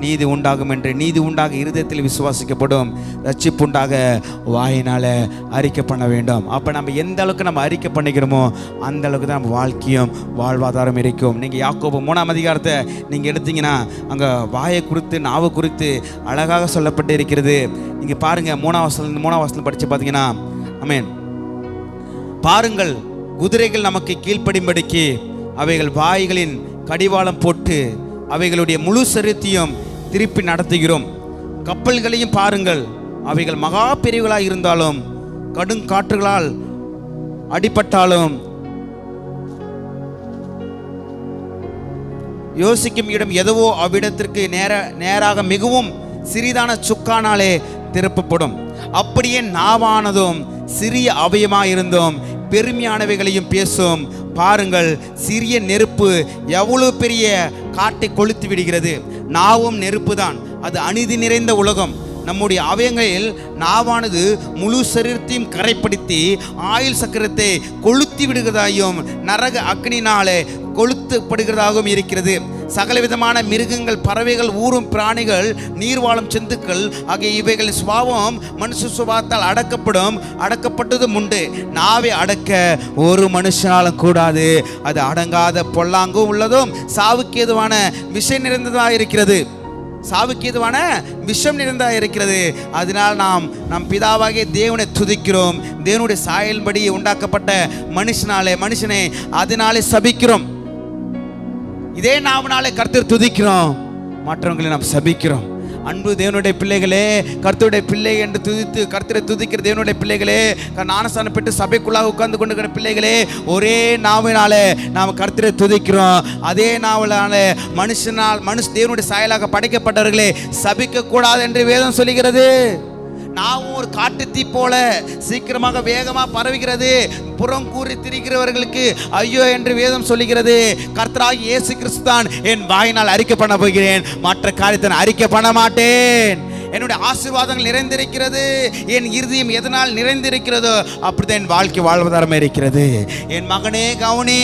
நீதி உண்டாகும் என்று. நீதி உண்டாக இருதயத்தில் விசுவாசிக்கப்படும், ரட்சிப்பு உண்டாக வாயினால அறிக்கை பண்ண வேண்டும். அப்போ நம்ம எந்த அளவுக்கு நம்ம அறிக்கை பண்ணிக்கிறோமோ அந்த அளவுக்கு தான் நம்ம வாழ்க்கையும் வாழ்வாதாரம் இருக்கும். நீங்கள் யாக்கோபு 3ஆம் அதிகாரத்தை நீங்கள் எடுத்தீங்கன்னா அங்கே வாயை குறித்து, நாவை குறித்து அழகாக சொல்லப்பட்டு இருக்கிறது. நீங்கள் பாருங்கள், 3ஆம் வசனம் படித்து பார்த்தீங்கன்னா, ஆமென், பாருங்கள், குதிரைகள் நமக்கு கீழ்ப்படிம்படிக்கு அவைகள் வாய்களின் கடிவாளம் போட்டு அவைகளுடைய முழு சரீரத்தையும் திருப்பி நடத்துகிறோம். கப்பல்களையும் பாருங்கள், அவைகள் மகா பெரியவர்களாக இருந்தாலும் கடுங்காற்றுகளால் அடிபட்டாலும் யோசிக்கும் இடம் எதுவோ அவ்விடத்திற்கு நேராக மிகவும் சிறிதான சுக்கானாலே திருப்பப்படும். அப்படியே நாவானதும் சிறிய அவயமாயிருந்தும் பெருமையானவைகளையும் பேசும். பாருங்கள், சிறிய நெருப்பு எவ்வளவு பெரிய காட்டை கொளுத்து விடுகிறது. நாவும் நெருப்பு தான், அது அநீதி நிறைந்த உலகம். நம்முடைய அவயங்களில் நாவானது முழு சரீரத்தையும் கரைப்படுத்தி ஆயுள் சக்கரத்தை கொளுத்தி விடுகிறதாயும் நரக அக்னினாலே கொளுத்தப்படுகிறதாகவும் இருக்கிறது. சகலவிதமான மிருகங்கள், பறவைகள், ஊரும் பிராணிகள், நீர்வாழும் ஜந்துக்கள் ஆகிய இவைகளின் சுபாவம் மனுஷ சுபாவத்தால் அடக்கப்பட்டதும் உண்டு. நாவை அடக்க ஒரு மனுஷனாலும் கூடாது. அது அடங்காத பொல்லாங்கும் உள்ளதும் சாவுக்கு ஏதுவான விஷம் நிறைந்ததாக இருக்கிறது. சாவுக்கு ஏதுவான விஷம் நிறைந்ததாக இருக்கிறது. அதனால் நாம் நம் பிதாவாகிய தேவனை துதிக்கிறோம். தேவனுடைய சாயல்படி உண்டாக்கப்பட்ட மனுஷனை அதனாலே சபிக்கிறோம். இதே நாமனாலே கர்த்தர் துதிக்கிறோம், மற்றவங்களை நாம் சபிக்கிறோம். அன்பு தேவனுடைய பிள்ளைகளே, கர்த்தருடைய பிள்ளை என்று துதித்து கர்த்தரை துதிக்கிற தேவனுடைய பிள்ளைகளே, ஞானஸ்நானம் பெற்று சபைக்குள்ளாக உட்கார்ந்து கொண்டிருக்கிற பிள்ளைகளே, ஒரே நாவினாலே நாம் கர்த்தரை துதிக்கிறோம். அதே நாவலாலே தேவனுடைய சாயலாக படைக்கப்பட்டவர்களே சபிக்க கூடாது என்று வேதம் சொல்லுகிறது. நாவும் ஒரு காட்டுத்தீ போல சீக்கிரமாக வேகமாக பரவுகிறது. புறம் கூறி திரிக்கிறவர்களுக்கு ஐயோ என்று வேதம் சொல்லுகிறது. கர்த்தராகிய இயேசு கிறிஸ்து தான் என் வாயினால் அறிக்கை பண்ண போகிறேன், மற்ற காரியத்தை நான் அறிக்கை பண்ண மாட்டேன். என்னுடைய ஆசீர்வாதங்கள் நிறைந்திருக்கிறது. என் இருதயம் எதனால் நிறைந்திருக்கிறதோ அப்படிதான் என் வாழ்க்கை வாழ்வதாரமே இருக்கிறது. என் மகனே கவனி,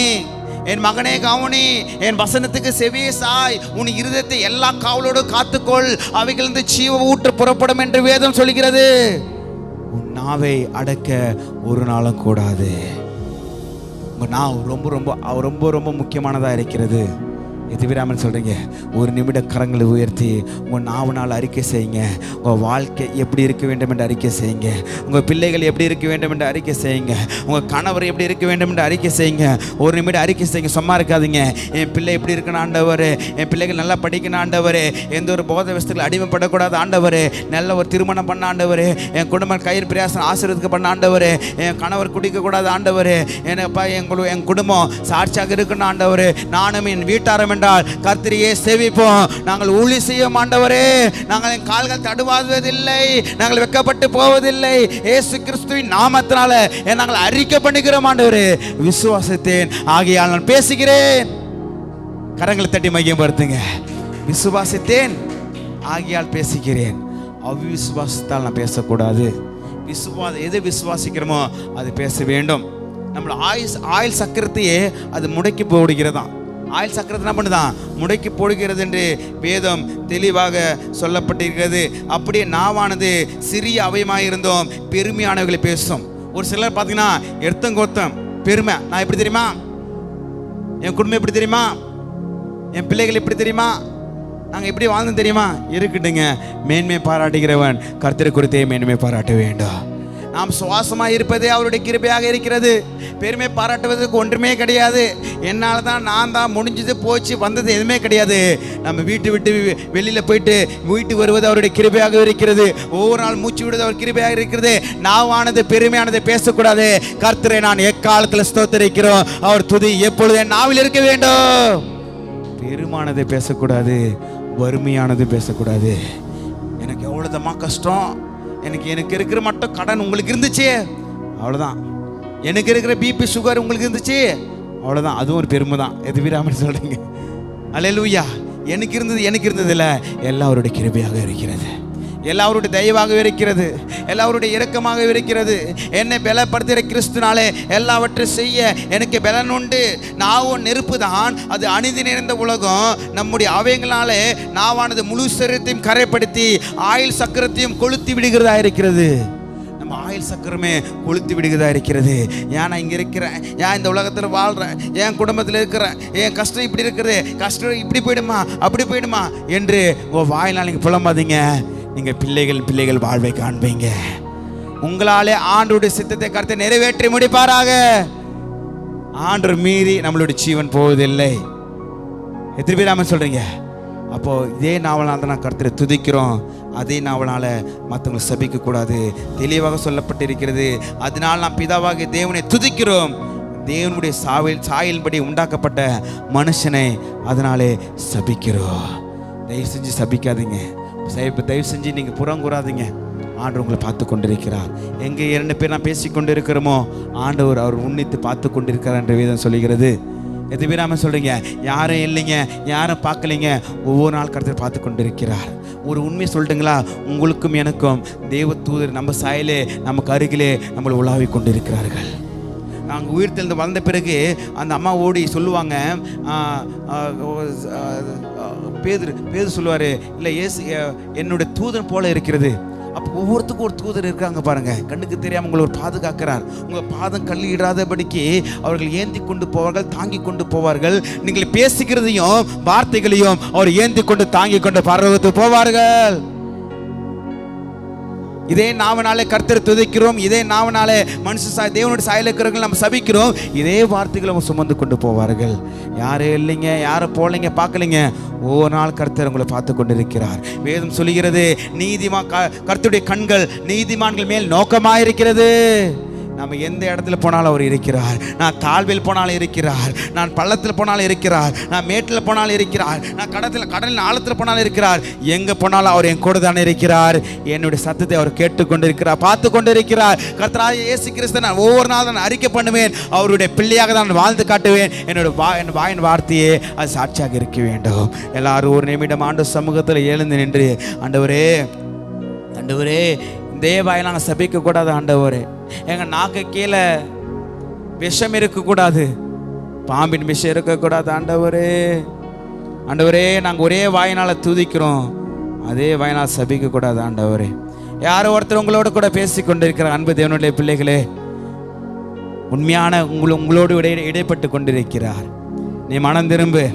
என் மகனே கவனி, என் வசனத்துக்கு செவியே சாய், உன் இருதயத்தை எல்லா காவலோடு காத்துக்கொள், அவைகளிலிருந்து ஜீவ ஊற்று புறப்படும் என்று வேதம் சொல்கிறது. உன் நாவை அடக்க ஒரு நாளும் கூடாது. உங்க நாவு ரொம்ப ரொம்ப முக்கியமானதாக இருக்கிறது. எதிராமல் சொல்கிறீங்க, ஒரு நிமிட கரங்களை உயர்த்தி உங்கள் நாவனால் அறிக்கை செய்யுங்க. உங்கள் வாழ்க்கை எப்படி இருக்க வேண்டும் என்று அறிக்கை செய்யுங்க. உங்கள் பிள்ளைகள் எப்படி இருக்க வேண்டும் என்று அறிக்கை செய்யுங்க. உங்கள் கணவர் எப்படி இருக்க வேண்டும் என்று அறிக்கை செய்யுங்க. ஒரு நிமிடம் அறிக்கை செய்யுங்க, சும்மா இருக்காதீங்க. என் பிள்ளை எப்படி இருக்கணும் ஆண்டவர், என் பிள்ளைகள் நல்லா படிக்கணும் ஆண்டவர், எந்த ஒரு போதை வஸ்துக்கள் அடிமைப்படக்கூடாது ஆண்டவர், நல்ல ஒரு திருமணம் பண்ண ஆண்டவர், என் குடும்பம் கயிறு பிரயாசம் ஆசீர்வாதத்துக்கு பண்ண ஆண்டவர், என் கணவர் குடிக்கக்கூடாது ஆண்டவர், என்னப்பா என் குடும்பம் சாட்சியாக இருக்கணும் ஆண்டவர், நானும் என் வீட்டாரம் கர்த்தரையே சேவிப்போம். நாங்கள் ஊழி செய்ய ஆண்டவரே, நாங்கள் என் கால்கள் தடுவாதுவதில்லை, நாங்கள் வெட்கப்பட்டு போவதில்லை. இயேசு கிறிஸ்துவின் நாமத்தினால நாங்கள் அறிக்கை பண்ணிக்கிறோம் ஆண்டவரே. விசுவாசத்தேன், ஆகையால் நான் பேசுகிறேன். கரங்களை தட்டி மையப்படுத்துங்க. விசுவாசத்தேன், ஆகையால் பேசுகிறேன். அவிசுவாசத்தால் நான் பேசக்கூடாது. எது விசுவாசிக்கிறோமோ அது பேச வேண்டும். நம்மளோட ஆயுள் சக்கரத்தையே அது முடக்கி போடுகிறதா. ஆயுள் சக்கரத்தை என்ன பண்ணுதான், முடக்கி போடுகிறது என்று வேதம் தெளிவாக சொல்லப்பட்டிருக்கிறது. அப்படியே நாவானது சிறிய அவயமாக இருந்தோம் பெருமையானவர்களை பேசும். ஒரு சிலர் பார்த்தீங்கன்னா எடுத்தங்கொத்தம் பெருமை. நான் எப்படி தெரியுமா, என் குடும்பம் எப்படி தெரியுமா, என் பிள்ளைகள் எப்படி தெரியுமா, நாங்கள் எப்படி வாழ்ந்தோம் தெரியுமா? இருக்கட்டுங்க. மேன்மை பாராட்டுகிறவன் கர்த்தரை குறித்தே மேன்மை பாராட்ட வேண்டும். நாம் சுவாசமாக இருப்பதே அவருடைய கிருபையாக இருக்கிறது. பெருமை பாராட்டுவதற்கு ஒன்றுமே கிடையாது. என்னால் தான், நான் தான், முடிஞ்சது போச்சு வந்தது எதுவுமே கிடையாது. நம்ம விட்டு வெளியில் போயிட்டு வீட்டுக்கு வருவது அவருடைய கிருபையாக இருக்கிறது. ஒவ்வொரு நாள் மூச்சு விடுவது அவர் கிருபையாக இருக்கிறது. நாவானது பெருமையானது பேசக்கூடாது. கர்த்தரை நான் எக்காலத்தில் ஸ்தோத்திரிக்கிறோம். அவர் துதி எப்பொழுது என் நாவில் இருக்க வேண்டும். பெருமானதை பேசக்கூடாது, வறுமையானது பேசக்கூடாது. எனக்கு எவ்வளோதம்மா கஷ்டம், எனக்கு இருக்கிற மட்டும் கடன் உங்களுக்கு இருந்துச்சு, அவ்வளோதான். எனக்கு இருக்கிற பிபி சுகர் உங்களுக்கு இருந்துச்சு, அவ்வளோதான். அதுவும் ஒரு பெருமை தான். எது வீராமன் சொல்கிறீங்க? அல்லேலூயா. எனக்கு இருந்தது இல்லை, எல்லாம் அவருடைய கிருபையாக இருக்கிறது, எல்லாம் அவருடைய தயவாக இருக்கிறது, எல்லாம் அவருடைய இரக்கமாக இருக்கிறது. என்னை பலப்படுத்துகிற கிறிஸ்துனாலே எல்லாவற்றையும் செய்ய எனக்கு பலன் உண்டு. நாவும் நெருப்பு தான், அது அணிந்து நிறைந்த உலகம். நம்முடைய அவயங்களாலே நாவானது முழு சரீரத்தையும் கரைப்படுத்தி ஆயில் சக்கரத்தையும் கொளுத்தி விடுகிறதா இருக்கிறது. நம்ம ஆயில் சக்கரமே கொளுத்தி விடுகிறதா இருக்கிறது. ஏன் நான் இங்கே இருக்கிறேன், ஏன் இந்த உலகத்தில் வாழ்கிறேன், என் குடும்பத்தில் இருக்கிறேன், என் கஷ்டம் இப்படி இருக்கிறது, கஷ்டம் இப்படி போயிடுமா அப்படி போயிடுமா என்று வாயினால் நீங்கள் புலம்பாதீங்க. நீங்கள் பிள்ளைகள் வாழ்வை காண்பீங்க. உங்களாலே ஆண்டவருடைய சித்தத்தை கர்த்தர் நிறைவேற்றி முடிப்பாராக. ஆண்டவர் மீறி நம்மளுடைய ஜீவன் போவதில்லை. எத்தனை பேர் ஆமென் சொல்றீங்க? அப்போ இதே நாவலால் தான் நான் கர்த்தரை துதிக்கிறோம். அதே நாவலால் மற்றவங்களை சபிக்க கூடாது, தெளிவாக சொல்லப்பட்டிருக்கிறது. அதனால் நாம் பிதாவாகிய தேவனை துதிக்கிறோம். தேவனுடைய சாயலின்படி உண்டாக்கப்பட்ட மனுஷனை அதனாலே சபிக்கிறோம். தயவு செஞ்சு சபிக்காதீங்க. தயவு செஞ்சு நீங்கள் புறங்கூறாதீங்க. ஆண்டவர் உங்களை பார்த்து கொண்டிருக்கிறார். எங்கே 2 பேர் நான் பேசி கொண்டு இருக்கிறோமோ ஆண்டவர் அவர் உன்னித்து பார்த்து கொண்டிருக்கிறார் என்ற வேதம் சொல்லுகிறது. எது பேராம சொல்கிறீங்க? யாரும் இல்லைங்க, யாரும் பார்க்கலைங்க, ஒவ்வொரு நாள் கர்த்தர் பார்த்து கொண்டிருக்கிறார். ஒரு உண்மையை சொல்லட்டுங்களா? உங்களுக்கும் எனக்கும் தேவ தூதர் நம்ம சாயலே நமக்கு அருகிலே நம்மளை உலாவி கொண்டிருக்கிறார்கள். நாங்கள் உயிர் தெளிந்து வளர்ந்த பிறகு அந்த அம்மா ஓடி சொல்லுவாங்க, பேதுரு சொல்லுவார், இல்லை இயேசு என்னுடைய தூதன் போல இருக்கிறது. அப்போ ஒவ்வொருத்துக்கும் ஒரு தூதர் இருக்காங்க பாருங்க. கண்ணுக்கு தெரியாமல் உங்களை ஒரு பாதுகாக்கிறார். உங்கள் பாதம் கல்லிடாதபடிக்கு அவர்கள் ஏந்தி கொண்டு போவார்கள், தாங்கி கொண்டு போவார்கள். நீங்கள் பேசிக்கிறதையும் வார்த்தைகளையும் அவர் ஏந்தி கொண்டு தாங்கி கொண்டு பரலோகத்துக்கு போவார்கள். இதே நாவனாலே கர்த்தர் துதிக்கிறோம். இதே நாவனாலே தேவனுடைய சாயலில் இருக்கிறவர்கள் நம்ம சபிக்கிறோம். இதே வார்த்தைகளை சுமந்து கொண்டு போவார்கள். யாரும் இல்லைங்க, யாரும் போலைங்க, பார்க்கலைங்க, ஒவ்வொரு நாள் கர்த்தர் உங்களை பார்த்து கொண்டிருக்கிறார். வேதம் சொல்லுகிறது, கர்த்தருடைய கண்கள் நீதிமான்கள் மேல் நோக்கமாயிருக்கிறது. நம்ம எந்த இடத்துல போனாலும் அவர் இருக்கிறார். நான் தாழ்வில் போனாலும் இருக்கிறார், நான் பள்ளத்தில் போனாலும் இருக்கிறார், நான் மேட்டில் போனாலும் இருக்கிறார், நான் கடலின் ஆழத்தில் போனாலும் இருக்கிறார். எங்கே போனாலும் அவர் என் கூட தானே இருக்கிறார். என்னுடைய சத்தத்தை அவர் கேட்டுக்கொண்டிருக்கிறார், பார்த்து கொண்டிருக்கிறார். கர்த்தராகிய இயேசு கிறிஸ்து நான் ஒவ்வொரு நாளும் நான் அறிக்கை பண்ணுவேன். அவருடைய பிள்ளையாக தான் வாழ்ந்து காட்டுவேன். என் வாயின் வார்த்தையே அது சாட்சியாக இருக்க வேண்டும். எல்லாரும் ஒரு நிமிடம் ஆண்டு சமூகத்தில் எழுந்து நின்று, ஆண்டவரே ஆண்டவரே தேவாயை நாங்கள் சபிக்க கூடாது. ஆண்டவரே எங்கள் நாக்கு கீழே விஷம் இருக்கக்கூடாது, பாம்பின் விஷம் இருக்கக்கூடாது. ஆண்டவரே ஆண்டவரே நாங்கள் ஒரே வாயினால் துதிக்கிறோம், அதே வாயினால் சபிக்க கூடாது. ஆண்டவரே யாரோ ஒருத்தர் உங்களோட கூட பேசி கொண்டிருக்கிற அன்பு தேவனுடைய பிள்ளைகளே, உண்மையான உங்களோடு இடைப்பட்டு கொண்டிருக்கிறார். நீ மனம் திரும்பு.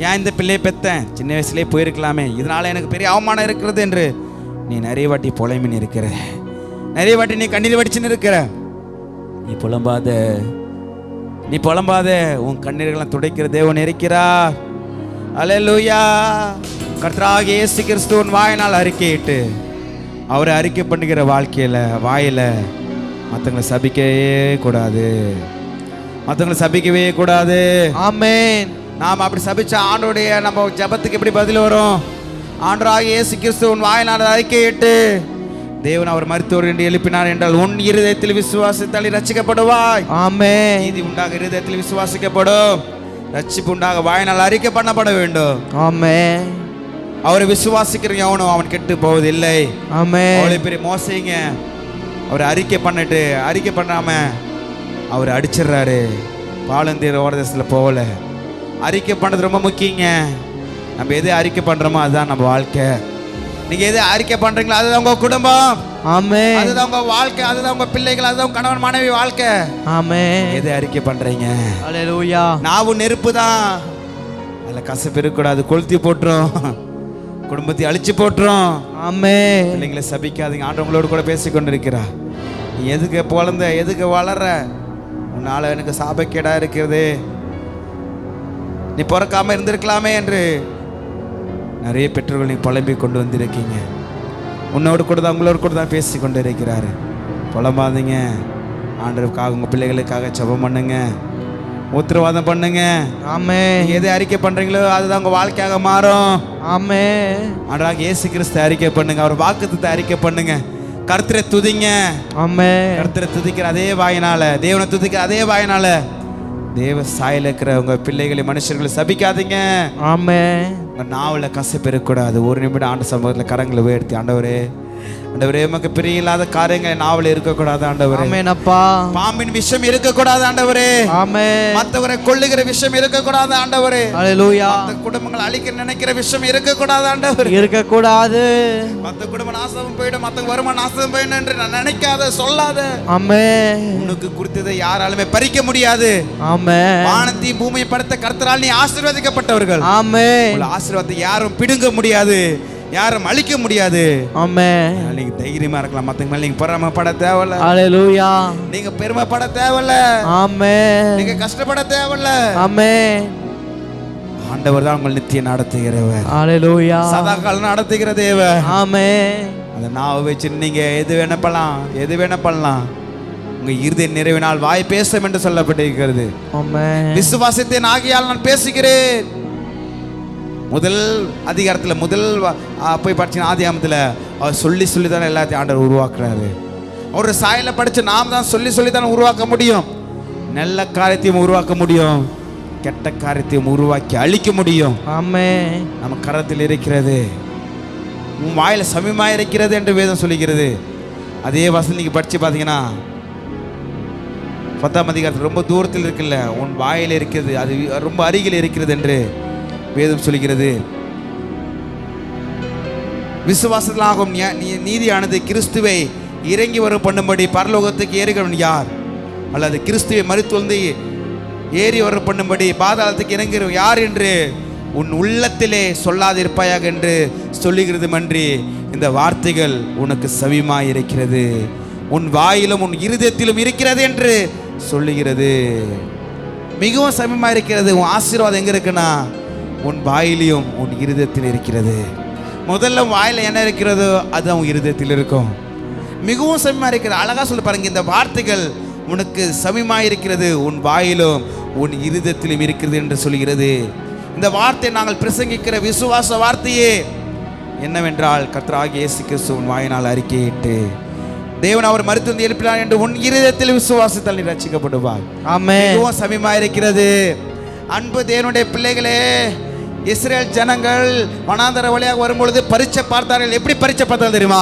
ஏன் இந்த பிள்ளையை பெற்றேன், சின்ன வயசுலேயே போயிருக்கலாமே, இதனால் எனக்கு பெரிய அவமானம் இருக்கிறது என்று நீ நிறைய வாட்டி புலம்பின்னு இருக்கிற, நிறைய வாட்டி நீ கண்ணீர் வடிச்சுன்னு இருக்கிற. நீ புலம்பாத, உன் கண்ணீர்களெல்லாம் துடைக்கிற தேவன் இருக்கிறார். அல்லேலூயா. கர்த்தராகிய இயேசு கிறிஸ்துவின் வாயினால் அறிக்கையிட்டு அவரை அறிக்கை பண்ணுகிற வாழ்க்கையில் வாயில மற்றவங்களை சபிக்கவே கூடாது. ஆமென். நாம் அப்படி சபிச்சா ஆண்டோடைய நம்ம ஜபத்துக்கு எப்படி பதில் வரும்? ஆண்டவராகிய இயேசு கிறிஸ்துவின் வாயினால் அறிக்கையிட்டு தேவன் அவர் மரித்தோர் என்று எழுப்பினார் என்றால் உன் இருதயத்தில் விசுவாசித்தால் ரட்சிக்கப்படுவாய். ஆமென். நீதி உண்டாக இருதயத்தில் விசுவாசிக்கப்படும், ரட்சிப்பு உண்டாக வாயினால் அறிக்கை பண்ணப்பட வேண்டும். ஆமென். அவரை விசுவாசிக்கிற எவனும் அவன் கெட்டு போவதில்லை. ஆமென். அவ்வளவு பெரிய மோசைங்க, அவர் அறிக்கை பண்ணாம அவர் அடிச்சிடுறாரு. பாலந்தீர் ஓரதேசத்தில் போகல. அறிக்கை பண்ணது ரொம்ப முக்கியங்க. நம்ம எதை அறிக்கை பண்றோமோ அதுதான் நம்ம வாழ்க்கை. நீங்க எதை அறிக்கை பண்றீங்களோ அதுதான் உங்க குடும்பம். ஆமென். அதுதான் உங்க வாழ்க்கை, அதுதான் உங்க பிள்ளைகள், அதுதான் கணவன் மனைவி வாழ்க்கை. ஆமென். எதை அறிக்கை பண்றீங்க? அல்லேலூயா. நாவும் நெருப்பு தான், அதில் கசப்பு இருக்கக்கூடாது, கொளுத்தி போட்டுரும், குடும்பத்தை அழிச்சு போட்டுரும். ஆமென். பிள்ளைங்களை சபிக்காதீங்க. ஆண்டவங்களோடு கூட பேசி கொண்டிருக்கிறா. நீ எதுக்கு பிறந்த, எதுக்கு வளர்ற, உன்னால எனக்கு சாபக்கேடா இருக்கிறது, நீ பிறக்காம இருந்திருக்கலாமே என்று நிறைய பெற்றோர்கள் நீ புலம்பி கொண்டு வந்திருக்கீங்க. உன்னோடு கூட தான், உங்களோடு கூட தான் பேசி கொண்டு இருக்கிறாரு. புலம்பாதீங்க. ஆண்டவருக்காக, உங்கள் பிள்ளைகளுக்காக ஜெபம் பண்ணுங்க, உத்தரவாதம் பண்ணுங்க. ஆமென். நீங்க எதை அறிக்கை பண்றீங்களோ அதுதான் உங்க வாழ்க்கையாக மாறும். ஆமென். ஆண்டவராகிய இயேசு கிறிஸ்து அறிக்கை பண்ணுங்க, அவர் வாக்குத்தத்தத்தை அறிக்கை பண்ணுங்க, கர்த்தரை துதிங்க. ஆமென். கர்த்தரை துதிக்கிற அதே வாயினால, தேவனை துதிக்கிற அதே வாயினால தேவ சாயல இருக்கிற உங்க பிள்ளைகளை, மனுஷர்களை சபிக்காதீங்க. ஆமென். உங்க நாவல கசப்பு இருக்கக்கூடாது. ஒரு நிமிடம் ஆண்டு சமூகத்தில் கரங்களை உயர்த்தி, ஆண்டவரே, ஆண்டவரே, உமக்கு பிரியமில்லாத காரியங்கள் நாவல இருக்கக்கூடாது ஆண்டவரே. ஆமென் அப்பா. பாம்பின் விஷம் இருக்கக்கூடாது ஆண்டவரே. ஆமென். மற்றவரை கொல்லுகிற விஷம் இருக்கக்கூடாது ஆண்டவரே. ஹல்லேலூயா. மற்ற குடும்பங்கள் அழிக்க நினைக்கிற விஷயம் இருக்கக்கூடாது ஆண்டவரே. இருக்கக்கூடாது. மற்ற குடும்ப நாசம் போயிடும், மற்ற வருமானம் நாசம் போயிடும் என்று நான் நினைக்காத, சொல்லாத. ஆமென். உனக்கு குறித்ததை யாராலுமே பறிக்க முடியாது. ஆமென். வானத்தையும் பூமியை படைத்த கர்த்தரால் நீ ஆசீர்வதிக்கப்பட்டவர்கள். ஆமென். உங்கள் ஆசீர்வாதத்தை யாரும் பிடுங்க முடியாது, யாரும் அழிக்க முடியாது. ஆமென். நீங்க தைரியமா இருக்கலாம். மத்தவங்க மேல நீங்க பொறாமைப்பட தேவையில்ல. ஹல்லேலூயா. நீங்க பெருமைப்பட தேவையில்ல. ஆமென். நீங்க கஷ்டப்பட தேவையில்ல. ஆமென். ஆண்டவர் தான் உங்களை நித்தியம் நடத்துகிறவர். ஹல்லேலூயா. சதா காலம் நடத்துகிற தேவன். ஆமென். அந்த நாவை வச்சு நீங்க எது வேணா பண்ணலாம், எது வேணா பண்ணலாம். உங்க இருதய நிறைவினால் வாய் பேசும் என்று சொல்லப்பட்டிருக்கிறது. ஆமென். விசுவாசத்தின் ஆகியால் நான் பேசுகிறேன். முதல் அதிகாரத்தில் முதல் போய் படிச்சீங்கன்னா ஆதியாகமத்தில் அவர் சொல்லி சொல்லி தானே எல்லாத்தையும் ஆண்டவர் உருவாக்குறாரு. ஒரு சாயலை படித்து நாம் தான் சொல்லி சொல்லி தானே உருவாக்க முடியும். நல்ல காரியத்தையும் உருவாக்க முடியும், கெட்ட காரியத்தையும் உருவாக்கி அழிக்க முடியும். ஆமென். நம்ம கரத்தில் இருக்கிறது, உன் வாயில சமயமாக இருக்கிறது என்று வேதம் சொல்லுகிறது. அதே வசனம் நீங்கள் படித்து பார்த்தீங்கன்னா 10ஆம் அதிகாரத்தில் ரொம்ப தூரத்தில் இருக்குல்ல, உன் வாயில் இருக்கிறது, அது ரொம்ப அருகில் இருக்கிறது என்று வேதம் சொல்கிறது. விசுவாசத்திலாகும் நீதியானது கிறிஸ்துவை இறங்கி வரும் பண்ணும்படி பரலோகத்துக்கு ஏறுகிறவன் யார்? அல்லது கிறிஸ்துவை மரித்தொழுந்து ஏறி வர பண்ணும்படி பாதாளத்துக்கு இறங்குகிறவன் யார் என்று உன் உள்ளத்திலே சொல்லாதிருப்பாயாக என்று சொல்லுகிறது. மன்றி இந்த வார்த்தைகள் உனக்கு சவிமாய் இருக்கிறது, உன் வாயிலும் உன் இருதயத்திலும் இருக்கிறது என்று சொல்லுகிறது. மிகவும் சமயமாக இருக்கிறது. உன் ஆசீர்வாதம் எங்க இருக்குன்னா உன் வாயிலையும் உன் இருதயத்தில் இருக்கிறது. முதல்ல வாயில என்ன இருக்கிறதோ அது உன் இருதயத்தில் இருக்கும். மிகவும் சமயமாக இருக்கிறது. அழகா சொல்லி பாருங்க, இந்த வார்த்தைகள் உனக்கு சமயமாக இருக்கிறது, உன் வாயிலும் உன் இருதயத்திலும் இருக்கிறது என்று சொல்கிறது. இந்த வார்த்தை நாங்கள் பிரசங்கிக்கிற விசுவாச வார்த்தையே என்னவென்றால், கர்த்தராகிய இயேசு கிறிஸ்து உன் வாயினால் அறிக்கையிட்டு தேவன் அவர் மரித்து எழுப்பினார் என்று உன் இருதயத்தில் விசுவாசத்தால் நீ ரட்சிக்கப்படுவாய். ஆமென். மிகவும் சமயமாக இருக்கிறது. அன்பு தேவனுடைய பிள்ளைகளே, இஸ்ரேல் ஜனங்கள் வனாந்தர வழியாக வரும்பொழுது பரீட்சை பார்த்தார்கள். எப்படி பரீட்சை பார்த்தார்கள் தெரியுமா?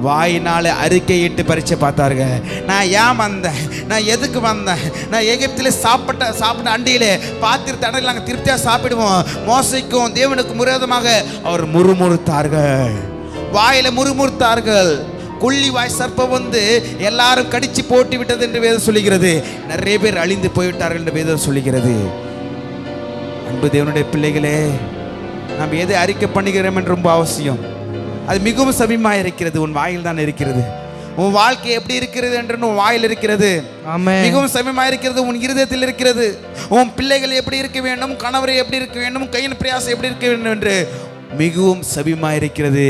வாயினால அறிக்கையிட்டு பரீட்சை பார்த்தார்கள். நான் ஏன் வந்தேன், நான் எதுக்கு வந்தேன், நான் எகிப்திலே சாப்பிட்ட அண்டியிலே பாத்திரத்தை அடையில் நாங்கள் திருப்தியாக சாப்பிடுவோம். மோசைக்கும் தேவனுக்கும் விரோதமாக அவர் முறுமுறுத்தார்கள், வாயில முறுமுறுத்தார்கள். கொள்ளி வாய் சர்ப்பம் வந்து எல்லாரும் கடிச்சு போட்டு விட்டது என்று வேதம் சொல்லுகிறது. நிறைய பேர் அழிந்து போய்விட்டார்கள் என்று வேதம் சொல்லுகிறது. அன்பு தேவனுடைய பிள்ளைகளே, நாம் எதை அறிக்கை பண்ணுகிறோம் என்று ரொம்ப அவசியம். அது மிகவும் சமீபமாக இருக்கிறது, உன் வாயில் தான் இருக்கிறது. உன் வாழ்க்கை எப்படி இருக்கிறது என்று உன் வாயில் இருக்கிறது. ஆமென். மிகவும் சமீபமாக இருக்கிறது, உன் இருதயத்தில் இருக்கிறது. உன் பிள்ளைகள் எப்படி இருக்க வேண்டும், கணவரை எப்படி இருக்க வேண்டும், கையின் பிரயாசம் எப்படி இருக்க வேண்டும் என்று மிகவும் சமீபமாக இருக்கிறது.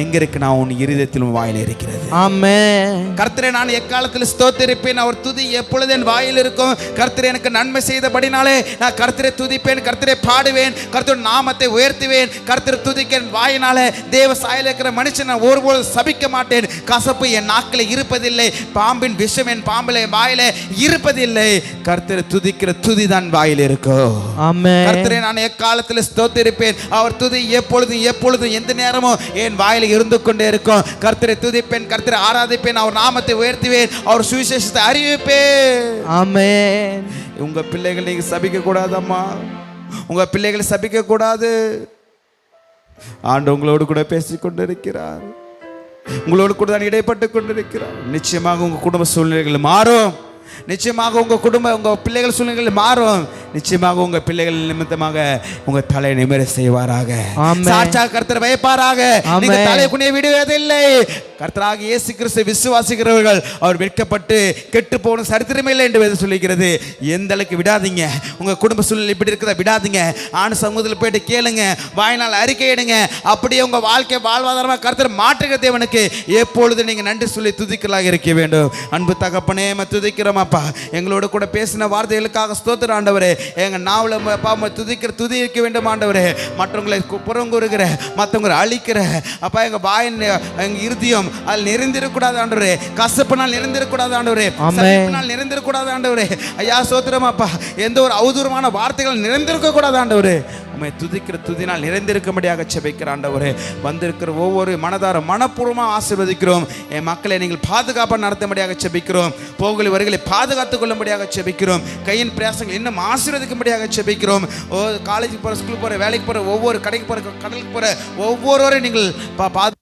எங்க இருக்கு? நான் உன் இருதயத்திலும் வாயில் இருக்கிறது. ஆமென். கர்த்தரை நான் எக்காலத்தில் ஸ்தோத்திரிப்பேன், அவர் துதி எப்பொழுது என் வாயில் இருக்கும். கர்த்தரை எனக்கு நன்மை செய்தபடினாலே நான் கர்த்தரை துதிப்பேன், கர்த்தரை பாடுவேன், கர்த்தர் நாமத்தை உயர்த்துவேன். கர்த்தரை துதிக்க என் வாயினாலே தேவ சாயல் இருக்கிற மனுஷன் நான் ஒருபோது சபிக்க மாட்டேன். கசப்பு என் நாக்கில் இருப்பதில்லை, பாம்பின் விஷம் என் பாம்பில வாயில இருப்பதில்லை. கர்த்தரை துதிக்கிற துதி தான் வாயில் இருக்கும். ஆமென். கர்த்தரை நான் எக்காலத்தில் ஸ்தோத்திரிப்பேன், அவர் துதி எப்பொழுதும் எந்த நேரமும் என் வாயில இருந்து கொண்டே இருக்கும். கர்த்தரை துதிப்பேன், கர்த்தரை ஆராதிப்பேன், அவர் நாமத்தை உயர்த்துவேன், அவர் சுவிசேஷத்தை அறிவிப்பேன். ஆமென். உங்க பிள்ளைகளை நீங்க சபிக்க கூடாதம்மா, உங்க பிள்ளைகளை சபிக்க கூடாது. ஆண்டு உங்களோடு கூட பேசிக் கொண்டிருக்கிறார், உங்களோடு கூட தான் இடைப்பட்டு கொண்டிருக்கிறார். நிச்சயமாக உங்க குடும்ப சூழ்நிலைகள் மாறும், நிச்சயமாக உங்க பிள்ளைகள் சூழ்நிலைகள் மாறும். நிச்சயமாக உங்க பிள்ளைகள் நிமித்தமாக உங்க தலை நிமிர செய்வாராக. ஆமென். சாட்சா கர்த்தர் வைப்பாராக. ஆமென். நீங்க தலை குனிய விடுவதில்லை. கர்த்தராக இயேசு கிறிஸ்து விசுவாசிக்கிறவர்கள் அவர் வெட்கப்பட்டு கெட்டு போன சரித்திரமே இல்லை என்று வேதம் சொல்லிக்கிறது. எந்த அளவுக்கு விடாதீங்க. உங்க குடும்ப சூழ்நிலை இப்படி இருக்கிறத விடாதீங்க. ஆண் சமூகத்தில் போயிட்டு கேளுங்க, வாயினால் அறிக்கையிடுங்க. அப்படியே உங்க வாழ்க்கை வாழ்வாதாரமாக கர்த்தர் மாற்றுகிற தேவனுக்கு எப்பொழுது நீங்க நன்றி சொல்லி துதிக்கலாக இருக்க வேண்டும். அன்பு தகப்பனே துதிக்கிறோமாப்பா. எங்களோட கூட பேசின வார்த்தைகளுக்காக ஸ்தோத்திரம் ஆண்டவரே. எங்க நாவல துதி இருக்க வேண்டும் ஆண்டவரே. மற்றவங்களை புறங்குறுகிற, மற்றவங்களை அழிக்கிற அப்பா எங்க வாயின் எங்க இருதயம் அதில் நிறைந்திருக்கூடாது ஆண்டவரே. கசப்பினால் நிறைந்திருக்கூடாது ஆண்டவரே. சலிப்பினால் நிறைந்திருக்கூடாது ஆண்டவரே. ஐயா ஸ்தோத்திரமாப்பா. எந்த ஒரு அவதூறமான வார்த்தைகள் நிறைந்திருக்க கூடாது ஆண்டவரே. உம்மை துதிக்கிற துதினால் நிறைந்திருக்கும்படியாக செபிக்கிற ஆண்டவரே. வந்திருக்கிற ஒவ்வொரு மனதார மனப்பூர்வமாக ஆசீர்வதிக்கிறோம். என் மக்களை நீங்கள் பாதுகாப்பாக நடத்தும்படியாக செபிக்கிறோம். போகலை வருகளை பாதுகாத்துக் கொள்ளும்படியாக செபிக்கிறோம். கையின் பிரயாசங்கள் இன்னும் ஆசீர்வதிக்கும்படியாக செபிக்கிறோம். காலேஜுக்கு போகிற, ஸ்கூலுக்கு போகிற, வேலைக்கு போகிற, ஒவ்வொரு கடைக்கு போகிற, கடலுக்கு போகிற ஒவ்வொருவரையும் நீங்கள்